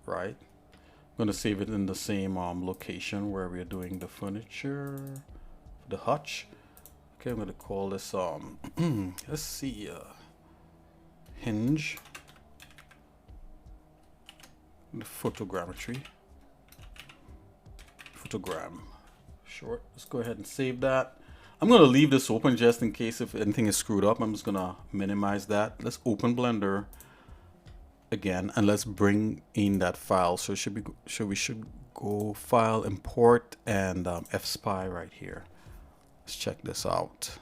right? I'm gonna save it in the same location where we're doing the furniture, the hutch. Okay, I'm gonna call this let's see, hinge, the photogrammetry. Photogram short. Let's go ahead and save that. I'm gonna leave this open just in case if anything is screwed up. I'm just gonna minimize that. Let's open Blender again and let's bring in that file. So we should go file, import, and fspy right here. Let's check this out.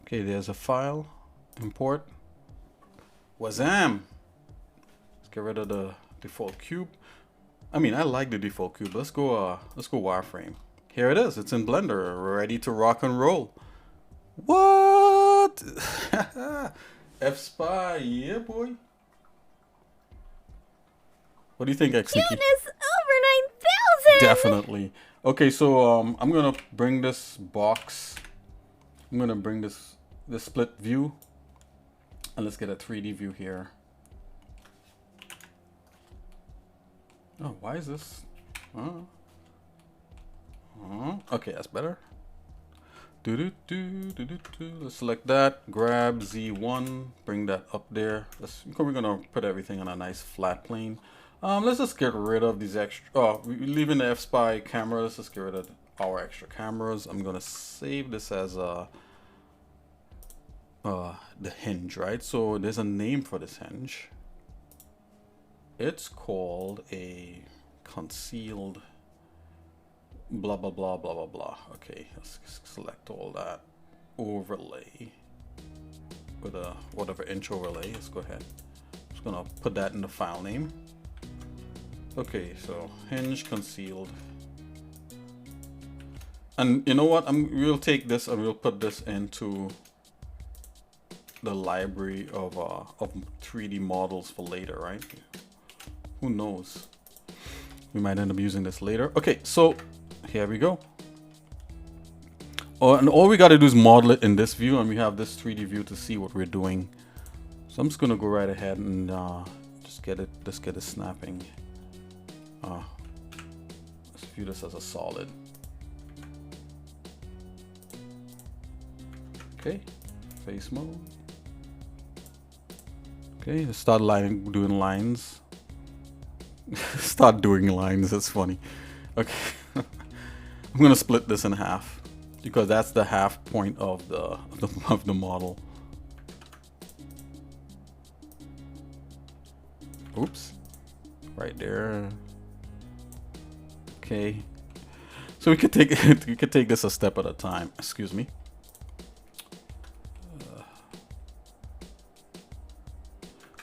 Okay, there's a file, import. Wazam! Let's get rid of the default cube. I mean, I like the default cube. Let's go wireframe. Here it is. It's in Blender, ready to rock and roll. What? F-Spy, yeah, boy. What do you think, xsinick? Cuteness over 9,000! Definitely. Okay, so I'm gonna bring this box. I'm gonna bring this split view. And let's get a 3D view here. Oh, why is this? Okay, that's better. Let's select that. Grab Z1. Bring that up there. We're gonna put everything on a nice flat plane. Let's just get rid of these extra. Oh, we're leaving the F-Spy cameras. Let's get rid of our extra cameras. I'm gonna save this as the hinge, right? So there's a name for this hinge. It's called a concealed blah blah blah blah blah blah. Okay, let's select all that. Overlay with a whatever inch overlay. Let's go ahead. Just gonna put that in the file name. Okay, so hinge concealed. And you know what? We'll take this and we'll put this into the library of 3D models for later, right? Who knows? We might end up using this later. Okay, so here we go. Oh, and all we got to do is model it in this view, and we have this 3D view to see what we're doing. So I'm just gonna go right ahead and just get it snapping. Let's view this as a solid. Okay, face mode. Okay, let's start doing lines. Start doing lines, that's funny. Okay, I'm gonna split this in half because that's the half point of the model. Oops, right there. Okay, so we could take this a step at a time. Excuse me.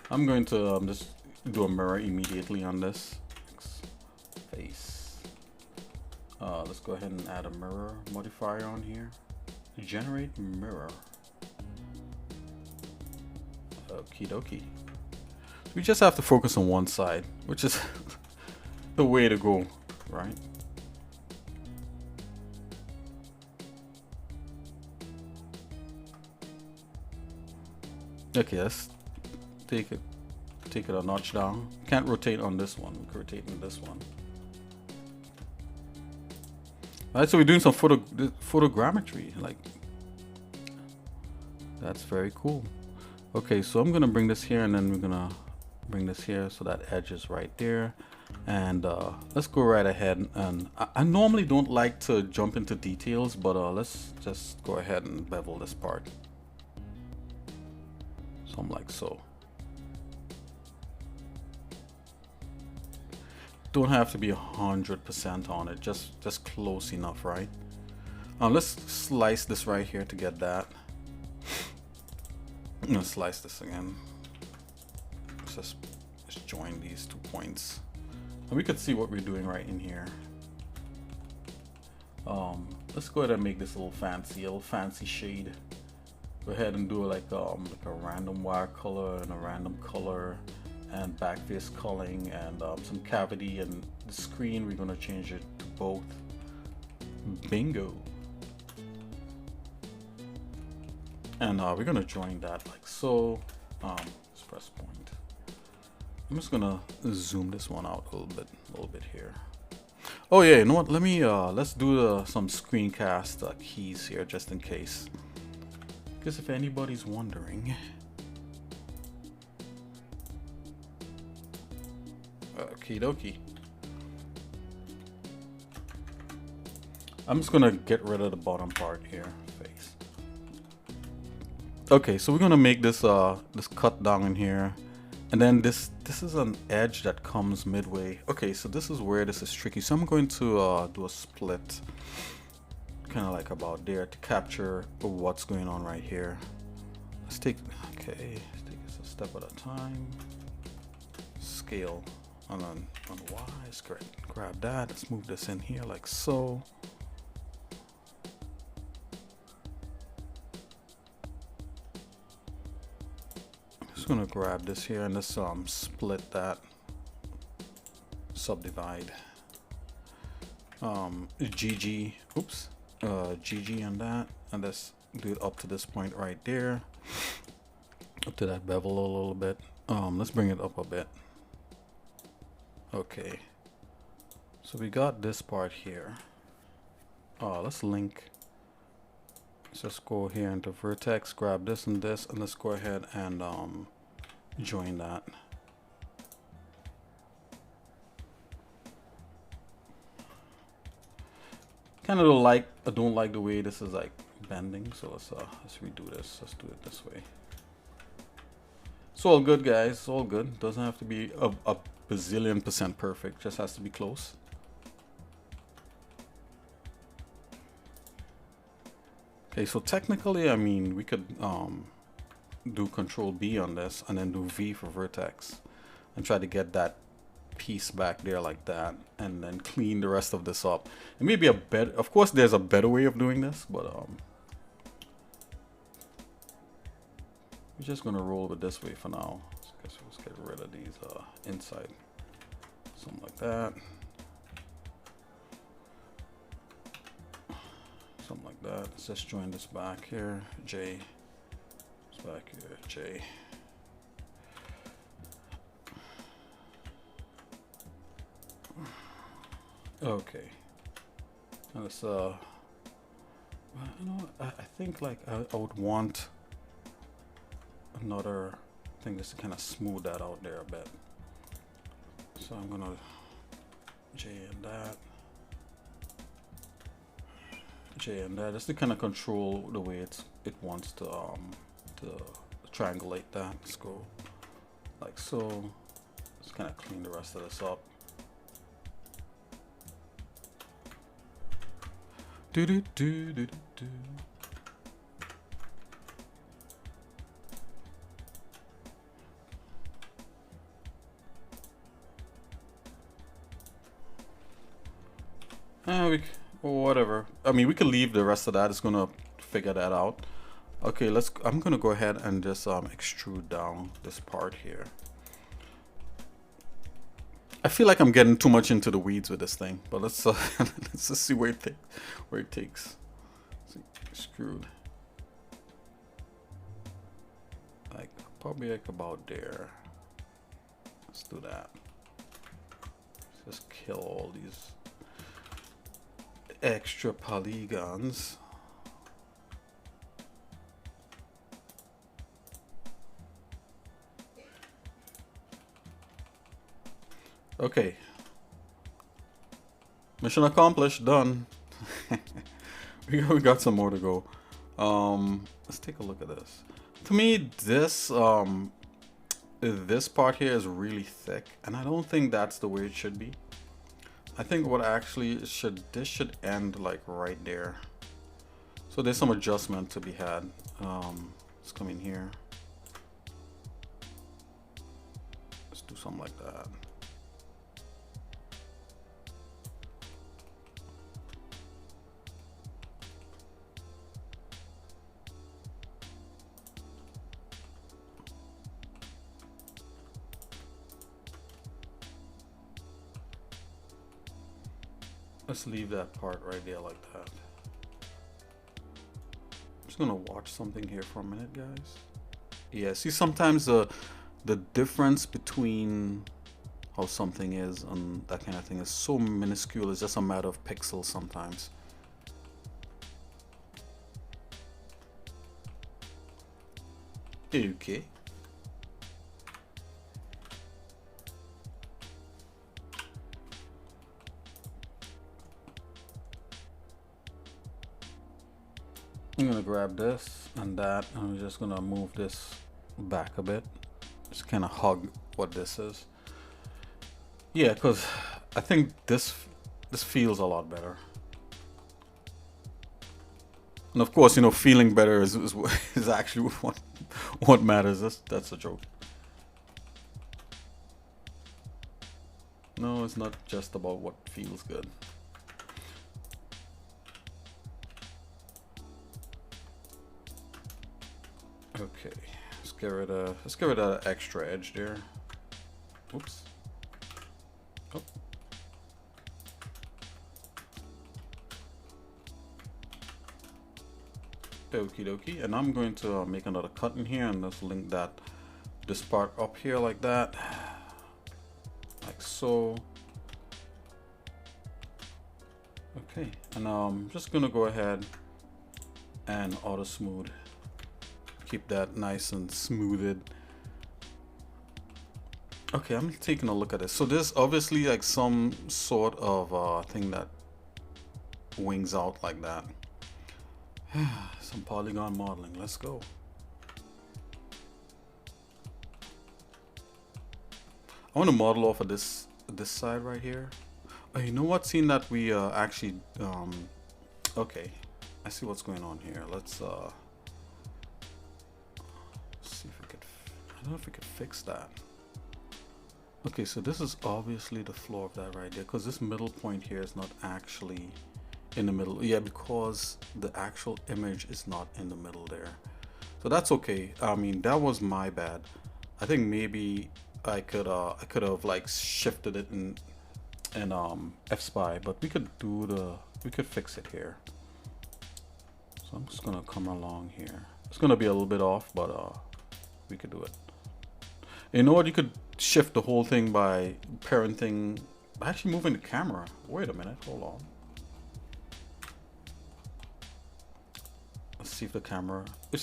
I'm going to just do a mirror immediately on this face. Let's go ahead and add a mirror modifier on here. Generate mirror. Okie dokie. We just have to focus on one side, which is the way to go, right? Okay, let's take it a notch down. Can't rotate on this one. We can rotate on this one. All right, so we're doing some photogrammetry. Like, that's very cool. Okay, so I'm gonna bring this here, and then we're gonna bring this here so that edge is right there. And let's go right ahead. And I normally don't like to jump into details, but let's just go ahead and bevel this part. Something like so. Don't have to be 100% on it, just close enough, right? Let's slice this right here to get that. I'm gonna slice this again. Let's join these 2 points, and we could see what we're doing right in here. Let's go ahead and make this a little fancy shade. go ahead and do like a random wire color and a random color and back face culling and some cavity, and the screen we're gonna change it to both. Bingo. And we're gonna join that like so. Let's press point. I'm just gonna zoom this one out a little bit here. Oh yeah, you know what? Let me let's do some screencast keys here just in case. Because if anybody's wondering. Okie dokie. I'm just gonna get rid of the bottom part here, face. Okay, so we're gonna make this this cut down in here, and then this is an edge that comes midway. Okay, so this is where this is tricky. So I'm going to do a split, kind of like about there, to capture what's going on right here. Let's take this a step at a time. Scale on Y. Let's grab that. Let's move this in here like so. Just gonna grab this here and let's split that, subdivide. GG, oops, GG on that, and let's do it up to this point right there, up to that bevel a little bit. Let's bring it up a bit. Okay, so we got this part here. Let's link. Let's just go here into vertex, grab this, and let's go ahead and join that. Kind of don't like the way this is like bending, so let's redo this. Let's do it this way. It's all good, guys. It's all good. Doesn't have to be a bazillion % perfect. Just has to be close. Okay, so technically, I mean, we could do Control B on this and then do V for vertex and try to get that piece back there like that, and then clean the rest of this up. It may be a better, of course, there's a better way of doing this, but we're just gonna roll with this way for now. Let's get rid of these inside, something like that. Something like that. Let's just join this back here. J. It's back here. J. Okay. And let's you know, I think like I would want another thing just to kind of smooth that out there a bit. So I'm gonna J and that. J and that, just to kind of control the way it wants to triangulate that. Let's go like so. Let's kind of clean the rest of this up. Do do do do do. Whatever. I mean, we could leave the rest of that. It's gonna figure that out. Okay, I'm gonna go ahead and just extrude down this part here. I feel like I'm getting too much into the weeds with this thing, but let's let's just see where it takes. Extrude. Like probably like about there. Let's do that. Let's just kill all these extra polygons. Okay. Mission accomplished, done. we got some more to go. Let's take a look at this. To me, this this part here is really thick, and I don't think that's the way it should be. I think what actually this should end like right there. So there's some adjustment to be had. Let's come in here. Let's do something like that. Let's leave that part right there like that. I'm just gonna watch something here for a minute, guys. Yeah, see, sometimes the difference between how something is and that kind of thing is so minuscule. It's just a matter of pixels sometimes. Okay. I'm gonna grab this and that, and I'm just gonna move this back a bit. Just kind of hug what this is. Yeah, because I think this feels a lot better. And of course, you know, feeling better is actually what matters. That's a joke. No, it's not just about what feels good. Okay, let's get rid of that extra edge there. Oops. Oh. Okie dokie, and I'm going to make another cut in here and let's link this part up here like that, like so. Okay, and I'm just gonna go ahead and auto smooth, keep that nice and smoothed. Okay, I'm taking a look at this. So there's obviously like some sort of thing that wings out like that. Some polygon modeling. Let's go. I want to model off of this side right here. Oh, you know what? Seeing that we actually okay, I see what's going on here. Let's see if we could. I don't know if we could fix that. Okay, so this is obviously the floor of that right there, because this middle point here is not actually in the middle. Yeah, because the actual image is not in the middle there. So that's okay. I mean, that was my bad. I think maybe I could have like shifted it in F-Spy, but we could fix it here. So I'm just gonna come along here. It's gonna be a little bit off, but we could do it. You know what? You could shift the whole thing by parenting, actually moving the camera. Wait a minute, hold on. Let's see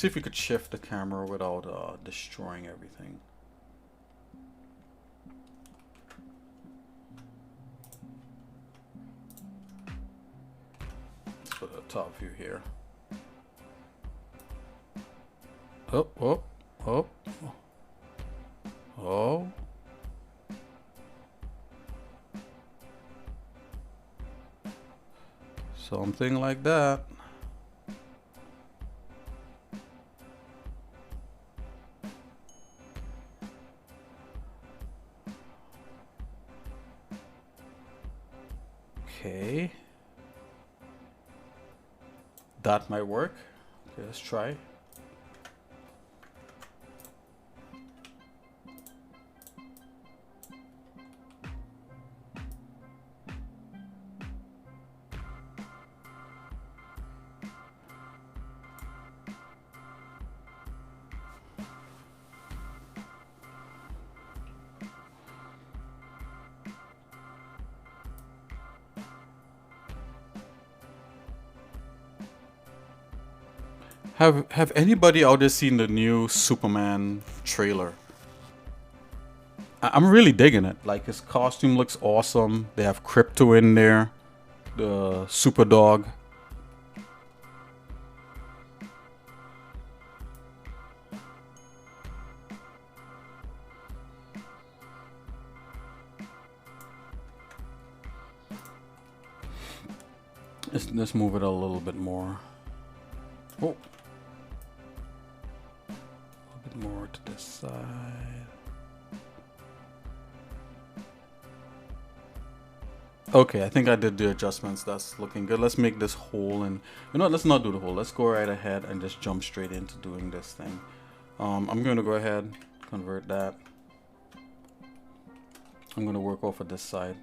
if we could shift the camera without destroying everything. Let's put a top view here. Oh, oh, oh, oh. Something like that. Okay. That might work. Okay, let's try. Have anybody out there seen the new Superman trailer? I'm really digging it. Like, his costume looks awesome. They have crypto in there, the super dog. Let's move it a little bit more. Oh. A bit more to this side. Okay, I think I did the adjustments. That's looking good. Let's make this whole, and you know what, let's not do the whole. Let's go right ahead and just jump straight into doing this thing. I'm going to go ahead, convert that. I'm going to work off of this side.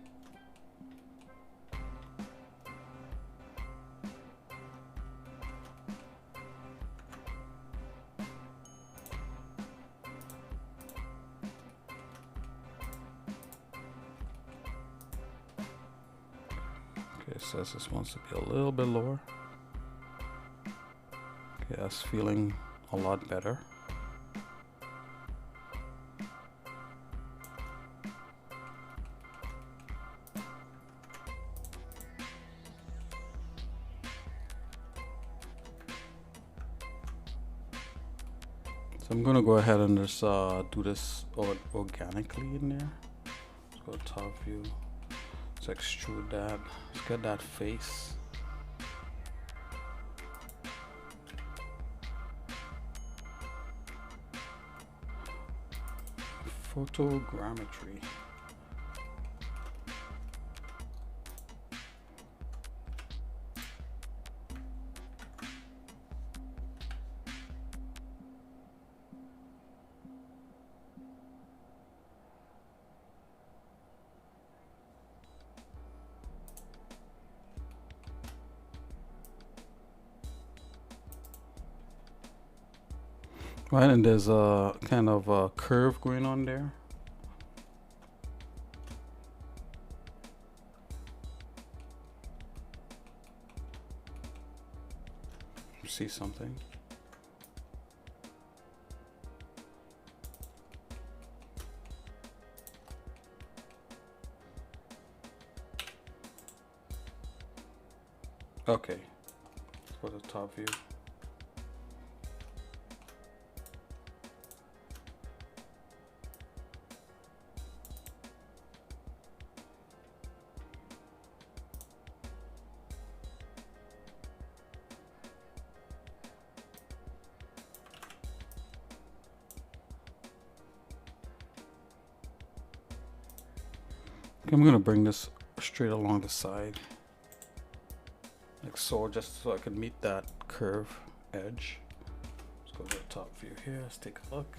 says this wants to be a little bit lower. Okay, that's feeling a lot better. So I'm gonna go ahead and just do this organically in there. Let's go to top view. Let's extrude that. Let's get that face. Photogrammetry. Right, and there's a kind of a curve going on there. See something? Okay, for the top view. I'm gonna bring this straight along the side, like so, just so I can meet that curve edge. Let's go to the top view here. Let's take a look.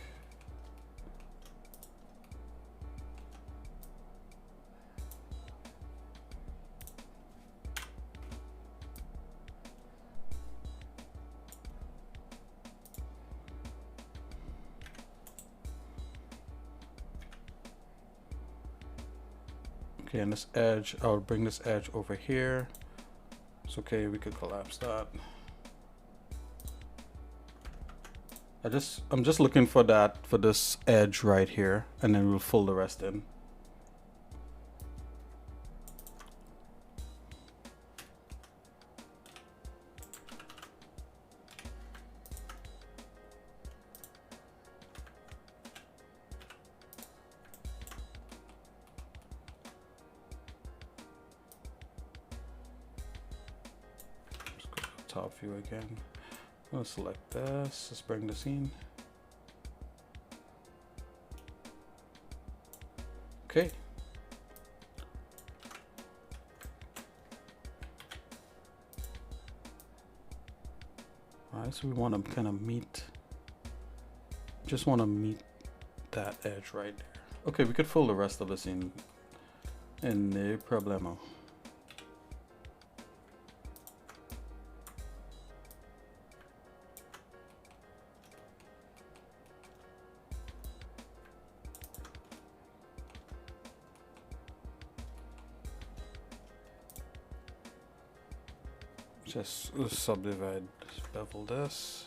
Okay, and this edge, I'll bring this edge over here. It's okay, we could collapse that. I'm just looking for this edge right here, and then we'll fill the rest in. Top view again. I'm gonna select this. Let's bring this in. Okay. Alright, so we want to kind of meet. Just want to meet that edge right there. Okay, we could fill the rest of this in. No problemo. Just subdivide, bevel this.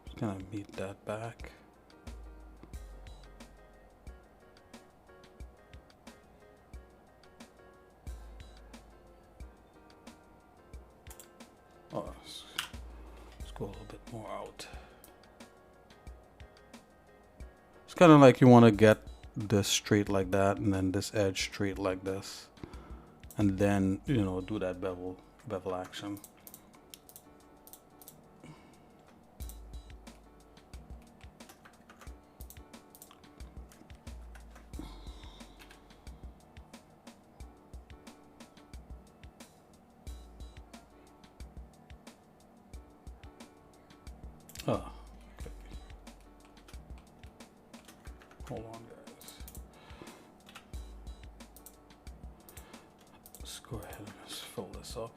Just gonna meet that back. Oh, let's go a little bit more out. It's kind of like you want to get this straight like that, and then this edge straight like this, and then, you know, do that bevel action. Oh, okay. Hold on, guys. Let's go ahead and just fill this up.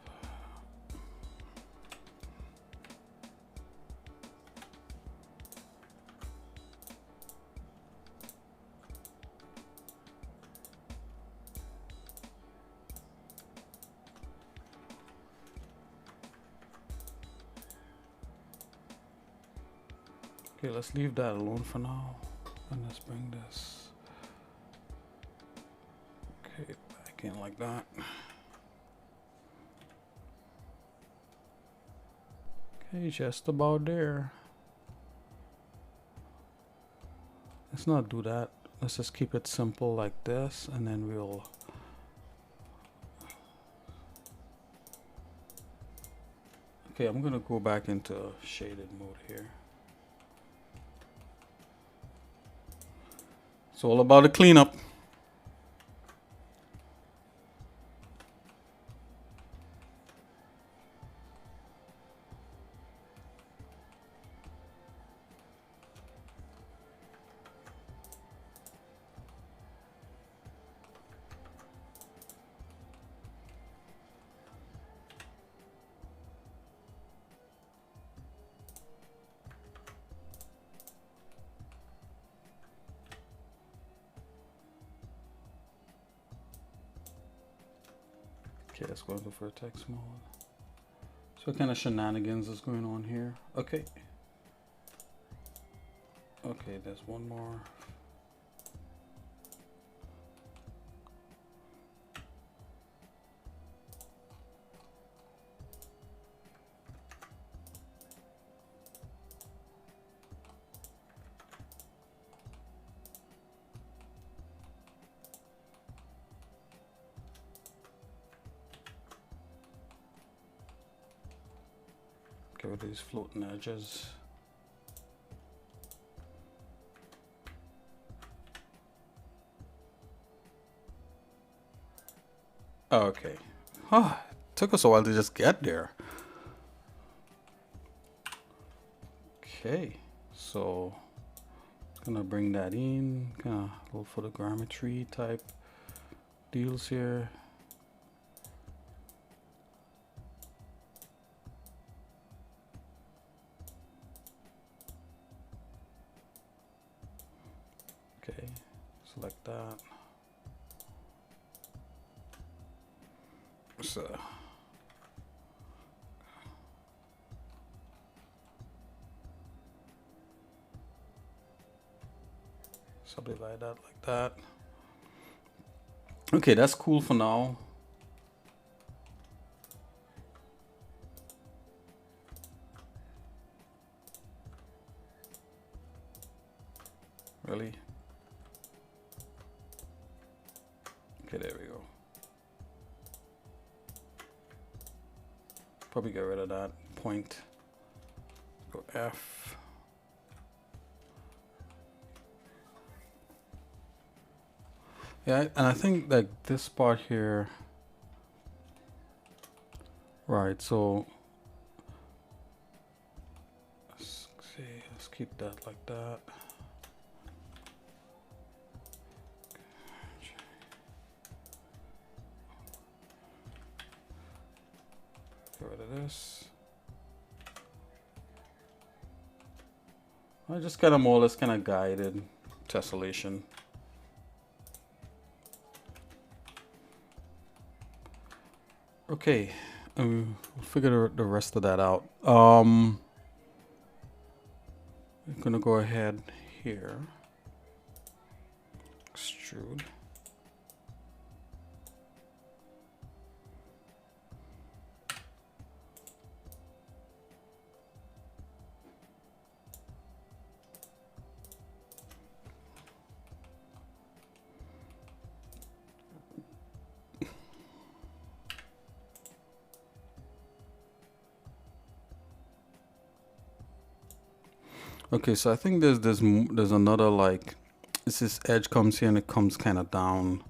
Okay, let's leave that alone for now. And let's bring this. Okay, back in like that. Okay, just about there. Let's not do that. Let's just keep it simple like this, and then we'll okay, I'm gonna go back into shaded mode here. It's all about the cleanup. Okay, let's go into vertex mode. So what kind of shenanigans is going on here? Okay. Okay, there's one more. Okay, with these floating edges. Okay. Oh, it took us a while to just get there. Okay, so gonna bring that in, gonna go for the grammetry type deals here. Okay, select that. So subdivide that like that. Okay, that's cool for now. Really? Okay, there we go. Probably get rid of that point. Go F. Yeah, and I think like this part here, right? So let's see, let's keep that like that. Get rid of this. I just kind of more or less kind of guided tessellation. Okay, we'll figure the rest of that out. I'm gonna go ahead here, extrude. Okay, so I think there's another, like, this edge comes here and it comes kind of down,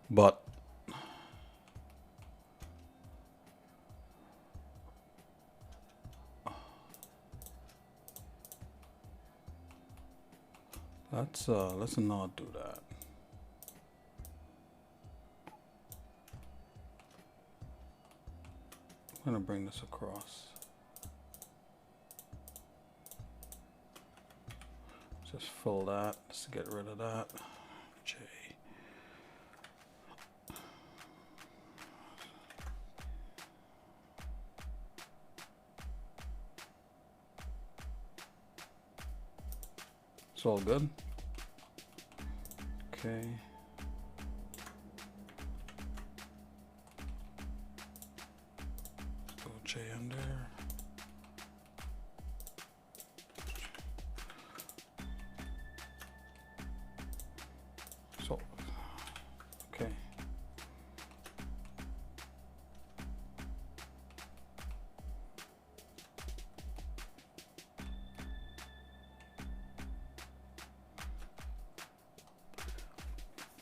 but let's not do that. I'm gonna bring this across. Just fill that. Let's get rid of that. J. It's all good. Okay. Let's go J in there. So, okay.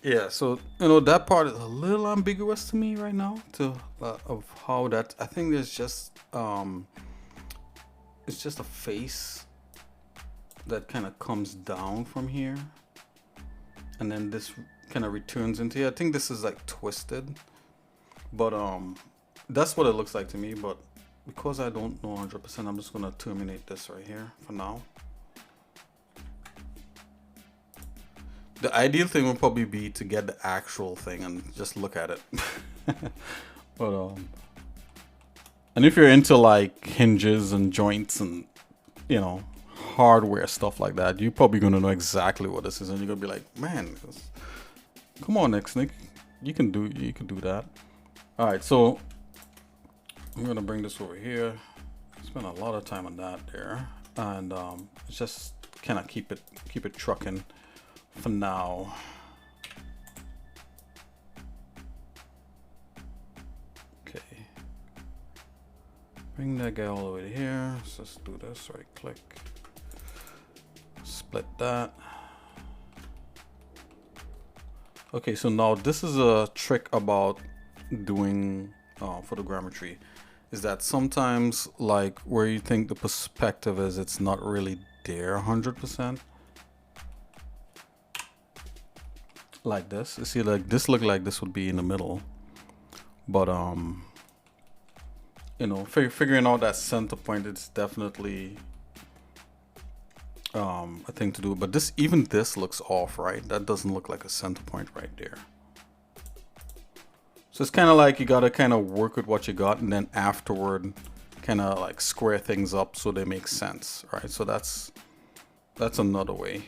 Yeah, so you know that part is a little ambiguous to me right now to of how that I think there's just it's just a face that kind of comes down from here and then this kind of returns into here. I think this is like twisted, but that's what it looks like to me, but because I don't know 100%, I'm just gonna terminate this right here for now. The ideal thing would probably be to get the actual thing and just look at it. But and if you're into like hinges and joints and you know hardware stuff like that, you're probably gonna know exactly what this is, and you're gonna be like, man, come on, xsinick, you can do that. All right, so I'm gonna bring this over here. Spend a lot of time on that there, and just kind of keep it trucking for now. Okay, bring that guy all the way to here. So let's do this. Right click, split that. Okay, so now this is a trick about doing photogrammetry, is that sometimes like where you think the perspective is, it's not really there 100%. Like this, you see, like this look like this would be in the middle, but you know, figuring out that center point, it's definitely a thing to do. But this, even this looks off, right? That doesn't look like a center point right there. So it's kind of like you gotta kind of work with what you got, and then afterward kind of like square things up so they make sense, right? So that's another way.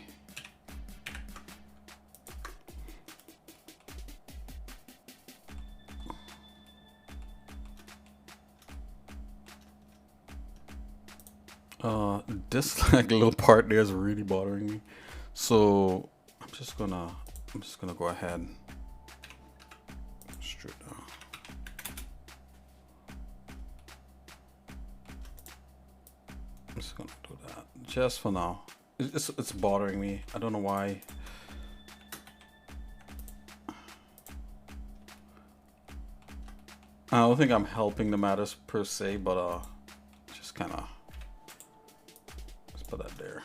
This like little part there is really bothering me, so I'm just gonna go ahead straight down. I'm just gonna do that just for now. It's bothering me. I don't know why. I don't think I'm helping the matters per se, but just kind of. Put that there.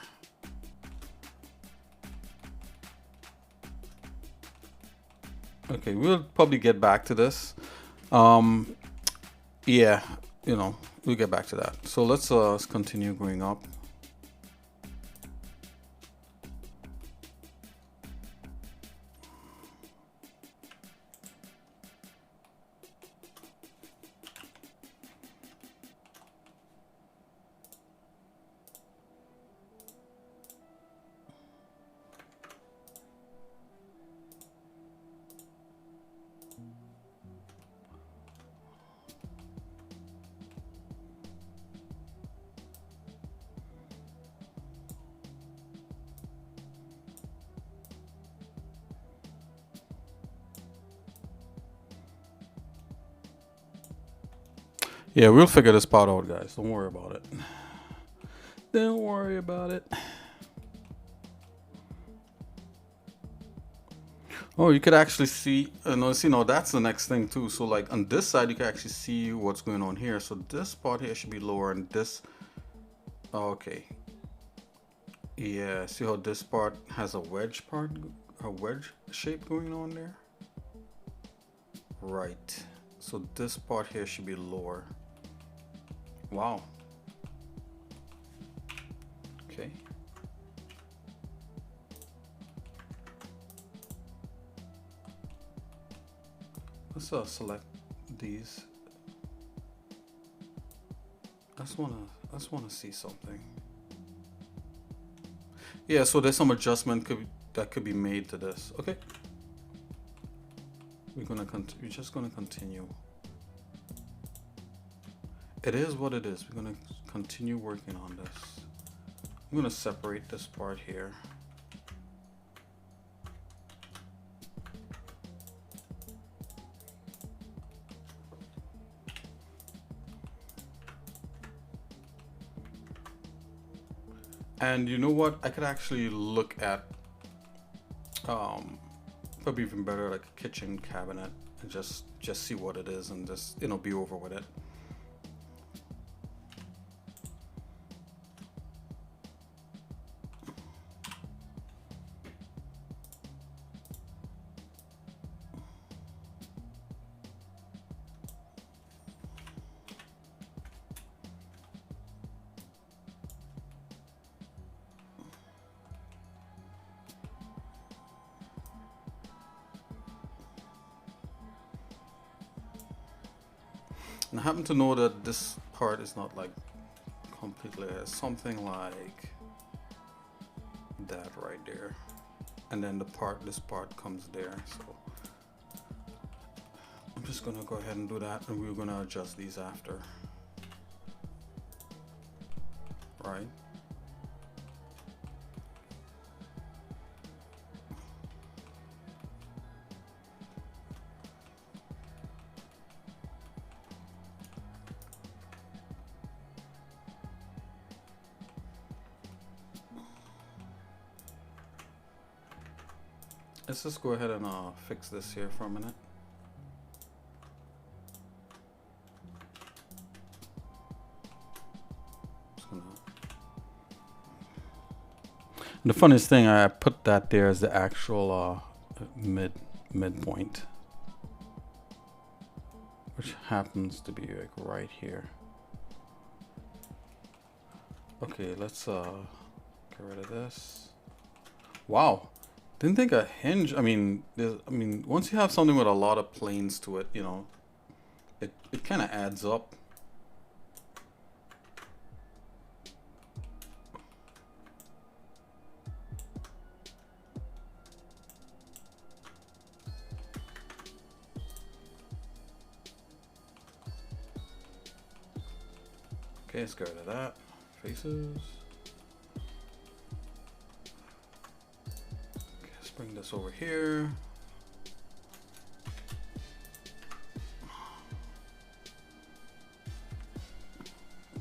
Okay, we'll probably get back to this. Yeah, you know, we'll get back to that. So let's continue going up. Yeah, we'll figure this part out, guys. Don't worry about it. Don't worry about it. Oh, you could actually see, no, see, no, that's the next thing too. So like on this side, you can actually see what's going on here. So this part here should be lower, and this, okay. Yeah, see how this part has a wedge shape going on there? Right. So this part here should be lower. Wow. Okay. Let's select these. I just wanna see something. Yeah, so there's some adjustment that could be made to this. Okay. We're just gonna continue. It is what it is. We're gonna continue working on this. I'm gonna separate this part here. And you know what? I could actually look at probably even better like a kitchen cabinet and just see what it is and just, you know, be over with it. And I happen to know that this part is not like completely, something like that right there, and then this part comes there. So I'm just gonna go ahead and do that, and we're gonna adjust these after, right? Let's just go ahead and fix this here for a minute. And the funniest thing, I put that there as the actual midpoint, which happens to be like right here. Okay, let's get rid of this. Wow. Didn't think a hinge, I mean, once you have something with a lot of planes to it, you know, it kind of adds up. Okay, let's get rid of that. Faces. Bring this over here.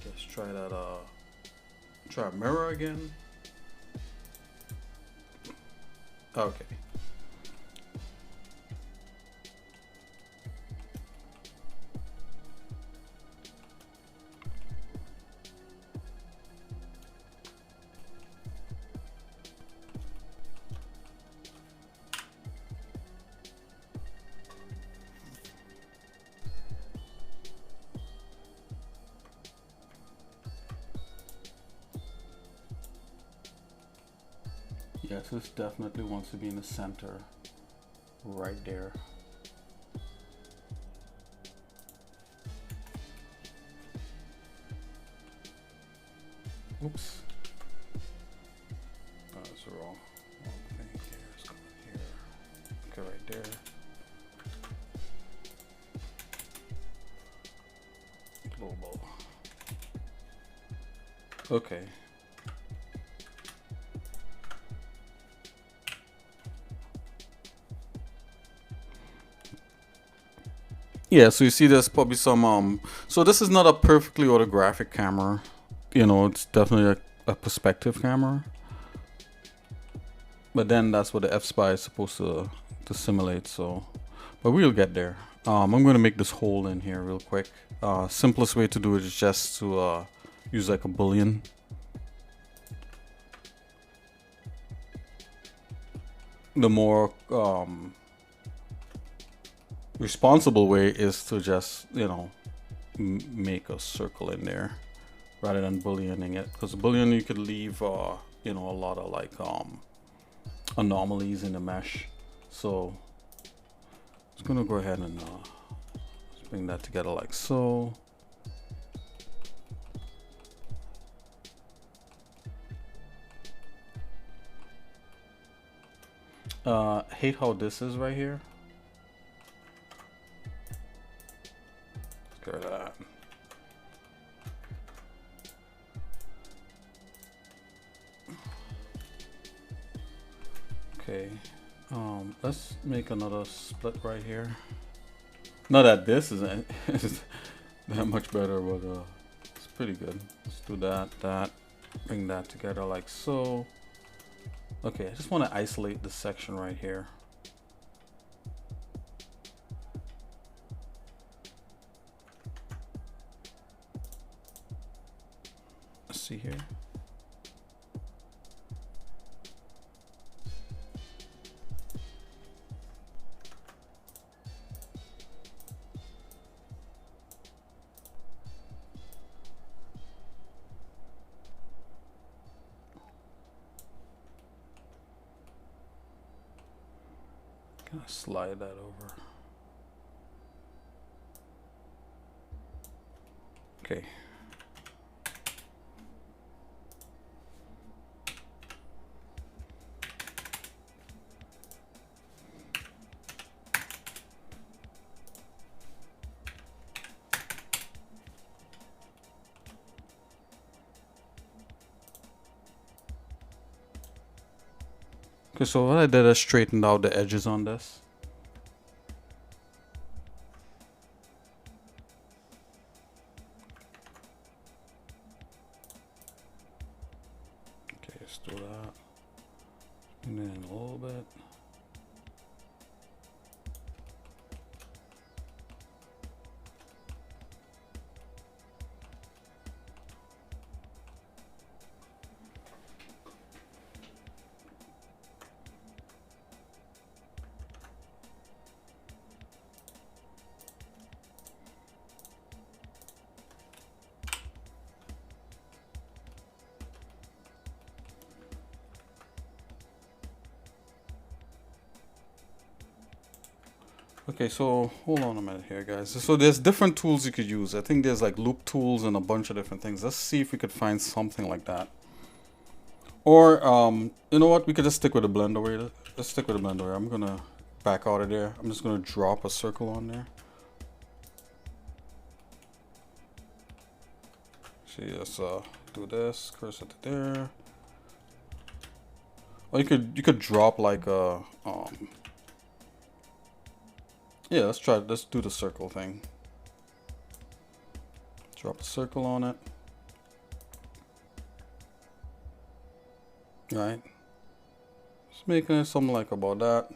Let's try that, try mirror again. Okay. Yes, this definitely wants to be in the center, right there. Oops. Oh, that's the wrong thing here. Let's go here. Okay, right there. Global. Okay. Yeah, so you see there's probably some, so this is not a perfectly orthographic camera. You know, it's definitely a perspective camera. But then that's what the F-SPY is supposed to simulate, so. But we'll get there. I'm going to make this hole in here real quick. Simplest way to do it is just to use like a boolean. The more responsible way is to just, you know, make a circle in there rather than booleaning it, because boolean you could leave you know, a lot of like anomalies in the mesh. So I'm just gonna go ahead and bring that together like so. Hate how this is right here. Let's get rid of that. Okay, let's make another split right here. Not that this isn't that much better, but it's pretty good. Let's do that, bring that together like so. Okay, I just want to isolate this section right here. Let's see here. Gonna slide that over. Okay. Okay, so what I did is straightened out the edges on this. Okay, let's do that. And then a little bit. Okay, so hold on a minute here, guys. So there's different tools you could use. I think there's like loop tools and a bunch of different things. Let's see if we could find something like that. Or, you know what? We could just stick with the blend over. Let's stick with the blend over. I'm gonna back out of there. I'm just gonna drop a circle on there. See, let's do this. Cursor to there. Or you could drop like a yeah, let's do the circle thing. Drop a circle on it. Right. Just making it something like about that.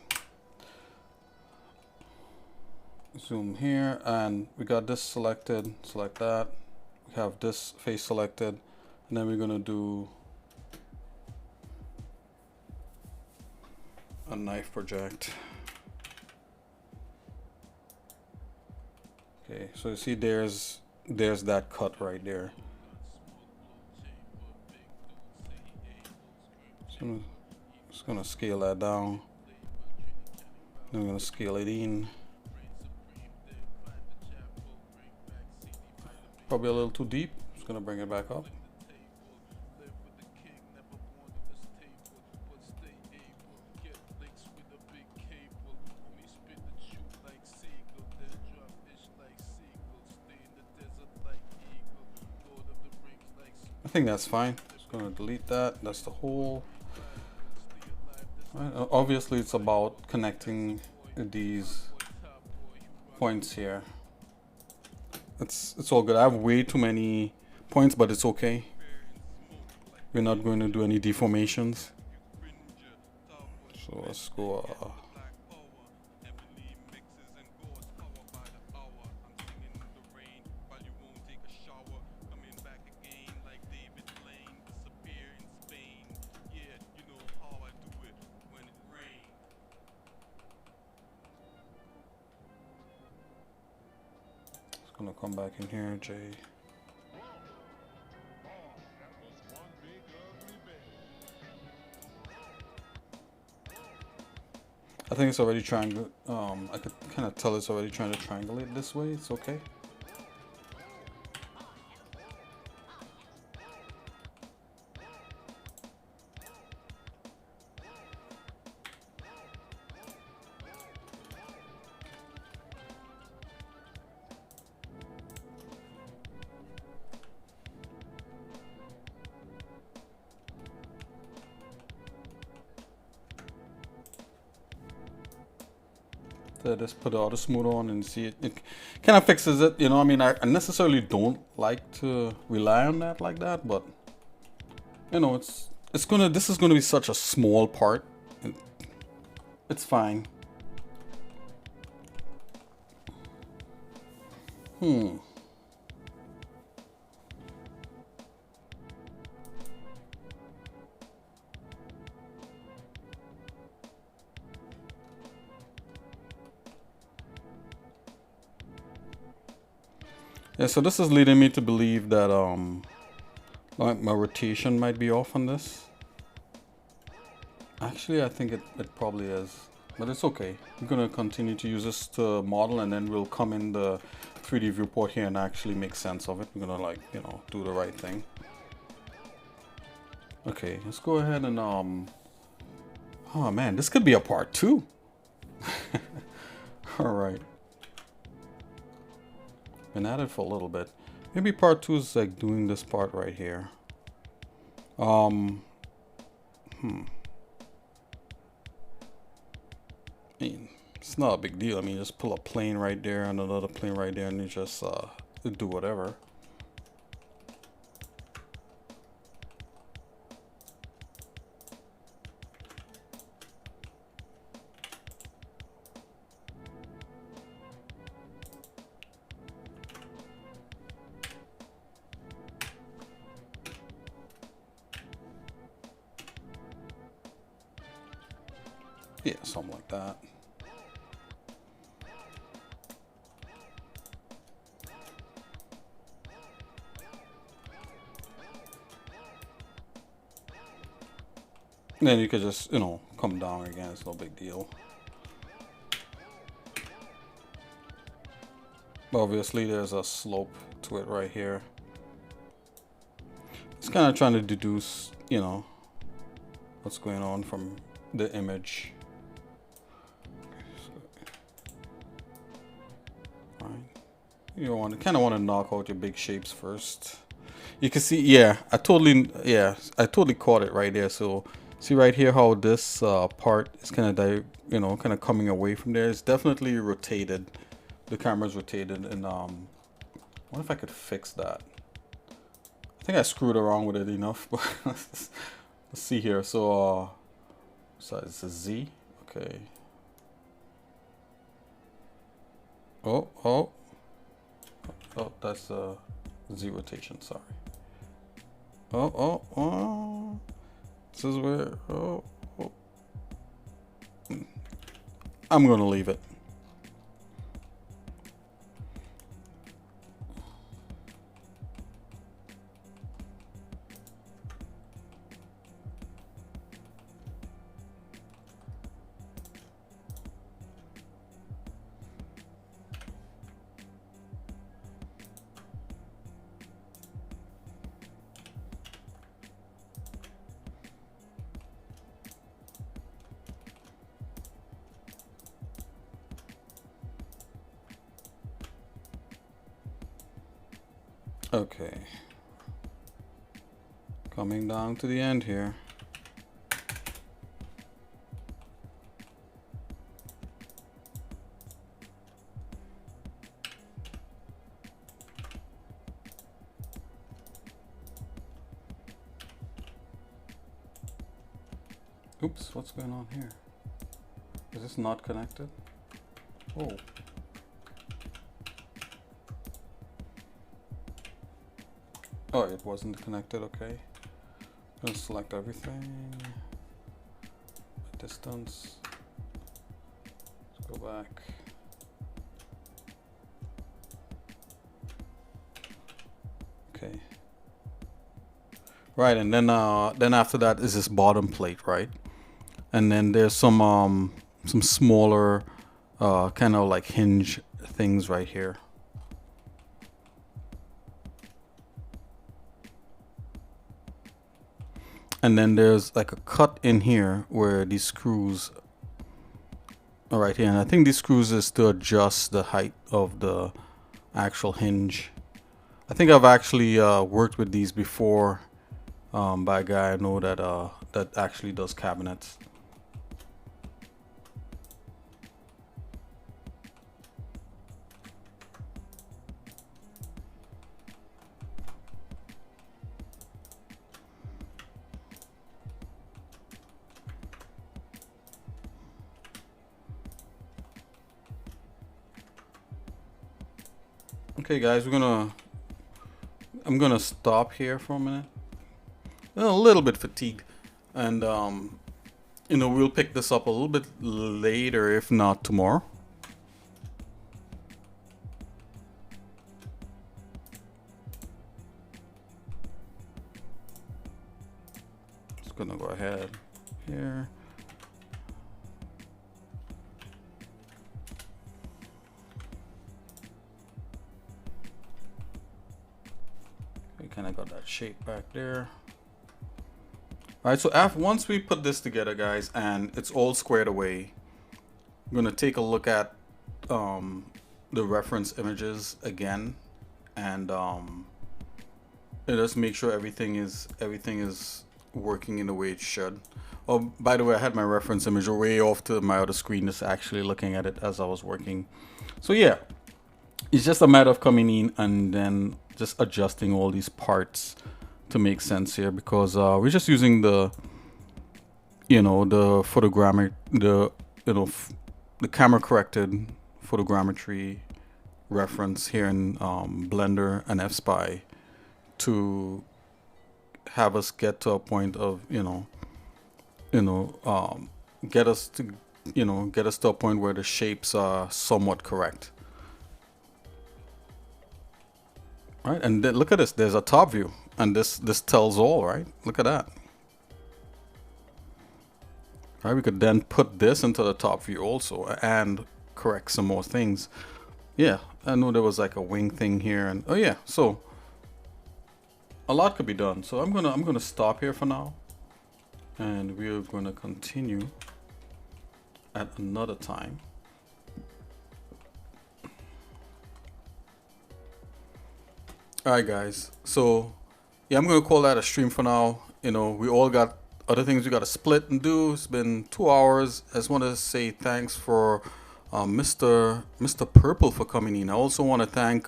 Zoom here, and we got this selected. Select that. We have this face selected, and then we're gonna do a knife project. Okay, so you see there's that cut right there. So just gonna scale that down. Then I'm gonna scale it in. Probably a little too deep. Just gonna bring it back up. I think that's fine. Just gonna delete that. That's the whole. Right. Obviously, it's about connecting these points here. It's all good. I have way too many points, but it's okay. We're not going to do any deformations. So let's go. Gonna come back in here, J. I think it's already trying. I could kind of tell it's already trying to triangulate this way. It's okay. Just put the auto smooth on and see it kind of fixes it, you know. I mean, I necessarily don't like to rely on that like that, but you know, this is gonna be such a small part. It's fine. Yeah, so this is leading me to believe that like my rotation might be off on this. Actually, I think it probably is, but it's okay. I'm gonna continue to use this to model, and then we'll come in the 3D viewport here and actually make sense of it. We're gonna, like, you know, do the right thing. Okay, let's go ahead and oh man, this could be a part 2. All right. Been at it for a little bit. Maybe part 2 is like doing this part right here. I mean, it's not a big deal. I mean, just pull a plane right there and another plane right there, and you just do whatever. Yeah, something like that. And then you could just, you know, come down again. It's no big deal. Obviously, there's a slope to it right here. It's kind of trying to deduce, you know, what's going on from the image. You want to kind of want to knock out your big shapes first. You can see, yeah, I totally caught it right there. So see right here how this part is kind of, you know, kind of coming away from there. It's definitely rotated. The camera's rotated, and I wonder if I could fix that. I think I screwed around with it enough, but let's see here. So it's a Z. Okay. Oh, that's a Z rotation, sorry. Oh. This is where, I'm gonna leave it. Okay, coming down to the end here. Oops, what's going on here? Is this not connected? Oh. Oh, it wasn't connected, okay. Gonna select everything. Distance. Let's go back. Okay. Right, and then after that is this bottom plate, right? And then there's some smaller kind of like hinge things right here. And then there's like a cut in here where these screws are right here. And I think these screws is to adjust the height of the actual hinge. I think I've actually worked with these before by a guy I know that actually does cabinets. Okay guys, I'm gonna stop here for a minute. I'm a little bit fatigued, and you know, we'll pick this up a little bit later, if not tomorrow. Just gonna go ahead here. We kind of got that shape back there. All right, so once we put this together, guys, and it's all squared away, I'm gonna take a look at the reference images again, and just make sure everything is working in the way it should. Oh, by the way, I had my reference image way off to my other screen, just actually looking at it as I was working. So yeah, it's just a matter of coming in and then just adjusting all these parts to make sense here, because we're just using the, you know, the the camera corrected photogrammetry reference here in Blender and FSpy to have us get to a point of get us to a point where the shapes are somewhat correct. Right, and then look at this, there's a top view, and this tells all, right? Look at that. Right, we could then put this into the top view also and correct some more things. Yeah, I know there was like a wing thing here, and oh yeah, so a lot could be done. So I'm gonna stop here for now, and we're gonna continue at another time. Alright guys, so yeah, I'm gonna call that a stream for now. You know, we all got other things we gotta split and do. It's been 2 hours. I just want to say thanks for Mr. Purple for coming in. I also want to thank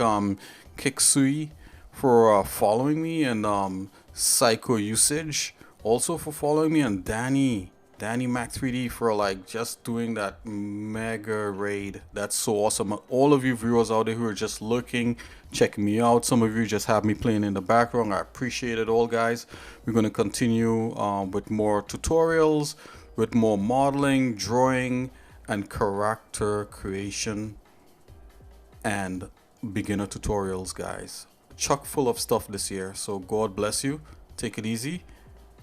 Kiksui for following me, and Psycho Usage also for following me, and Danny Mac 3D for like just doing that mega raid. That's so awesome. All of you viewers out there who are just looking, checking me out, some of you just have me playing in the background. I appreciate it all, guys. We're going to continue with more tutorials, with more modeling, drawing, and character creation, and beginner tutorials, guys. Chock full of stuff this year. So God bless you. Take it easy.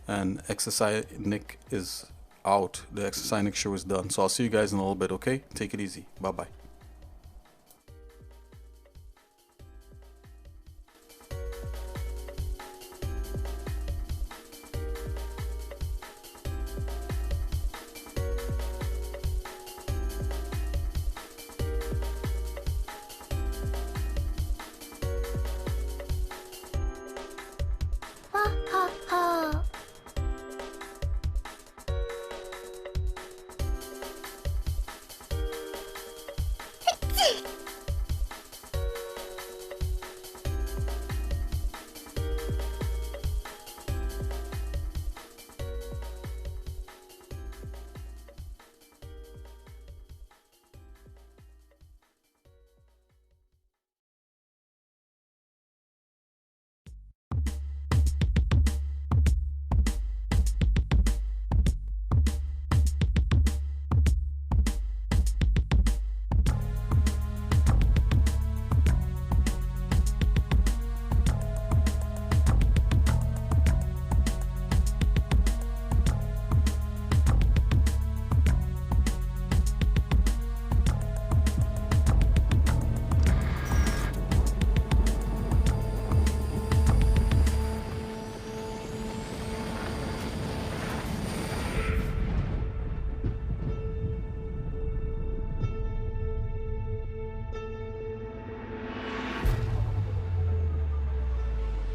And xsinick is out. The xsinick show is done. So I'll see you guys in a little bit, okay? Take it easy. Bye bye. Ha ha ha.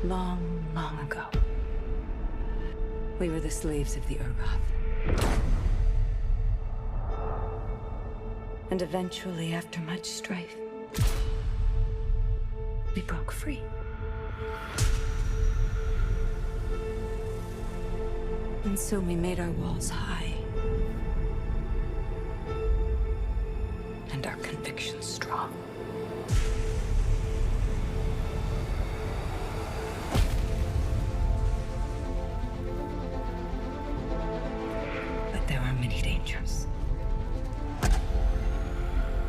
Long, long ago, we were the slaves of the Urgoth. And eventually, after much strife, we broke free. And so we made our walls high. And our convictions strong.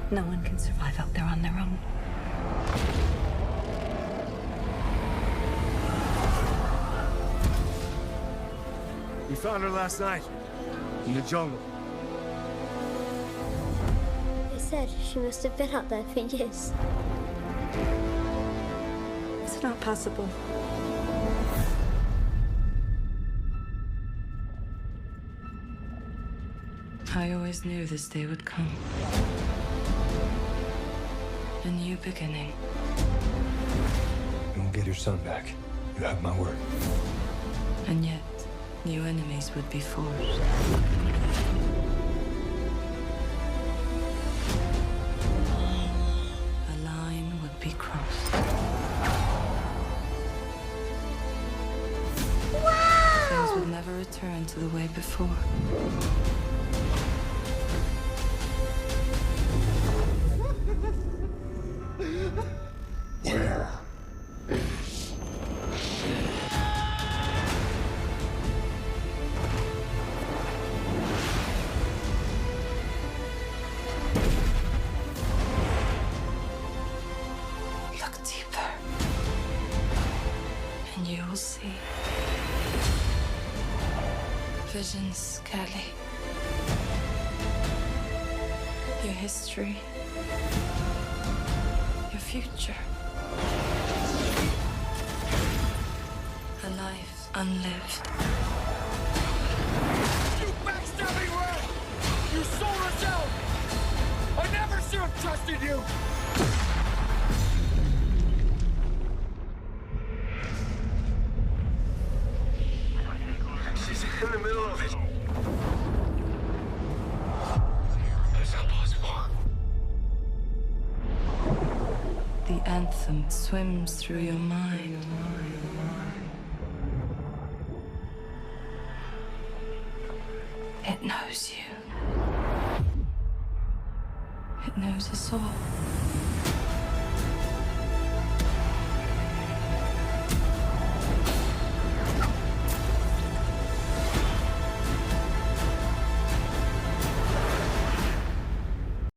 No one can survive out there on their own. We found her last night. In the jungle. They said she must have been out there for years. It's not possible. I always knew this day would come. A new beginning. And we'll get your son back. You have my word. And yet, new enemies would be forged. A line would be crossed. Wow! Things would never return to the way before. Where? Look deeper, and you will see. Visions, Kelly. Your history. Your future. A life unlived. You backstabbing rat! You sold us out! I never should have trusted you! She's in the middle of it. It's not possible. The anthem swims through your mind. It knows you. It knows us all.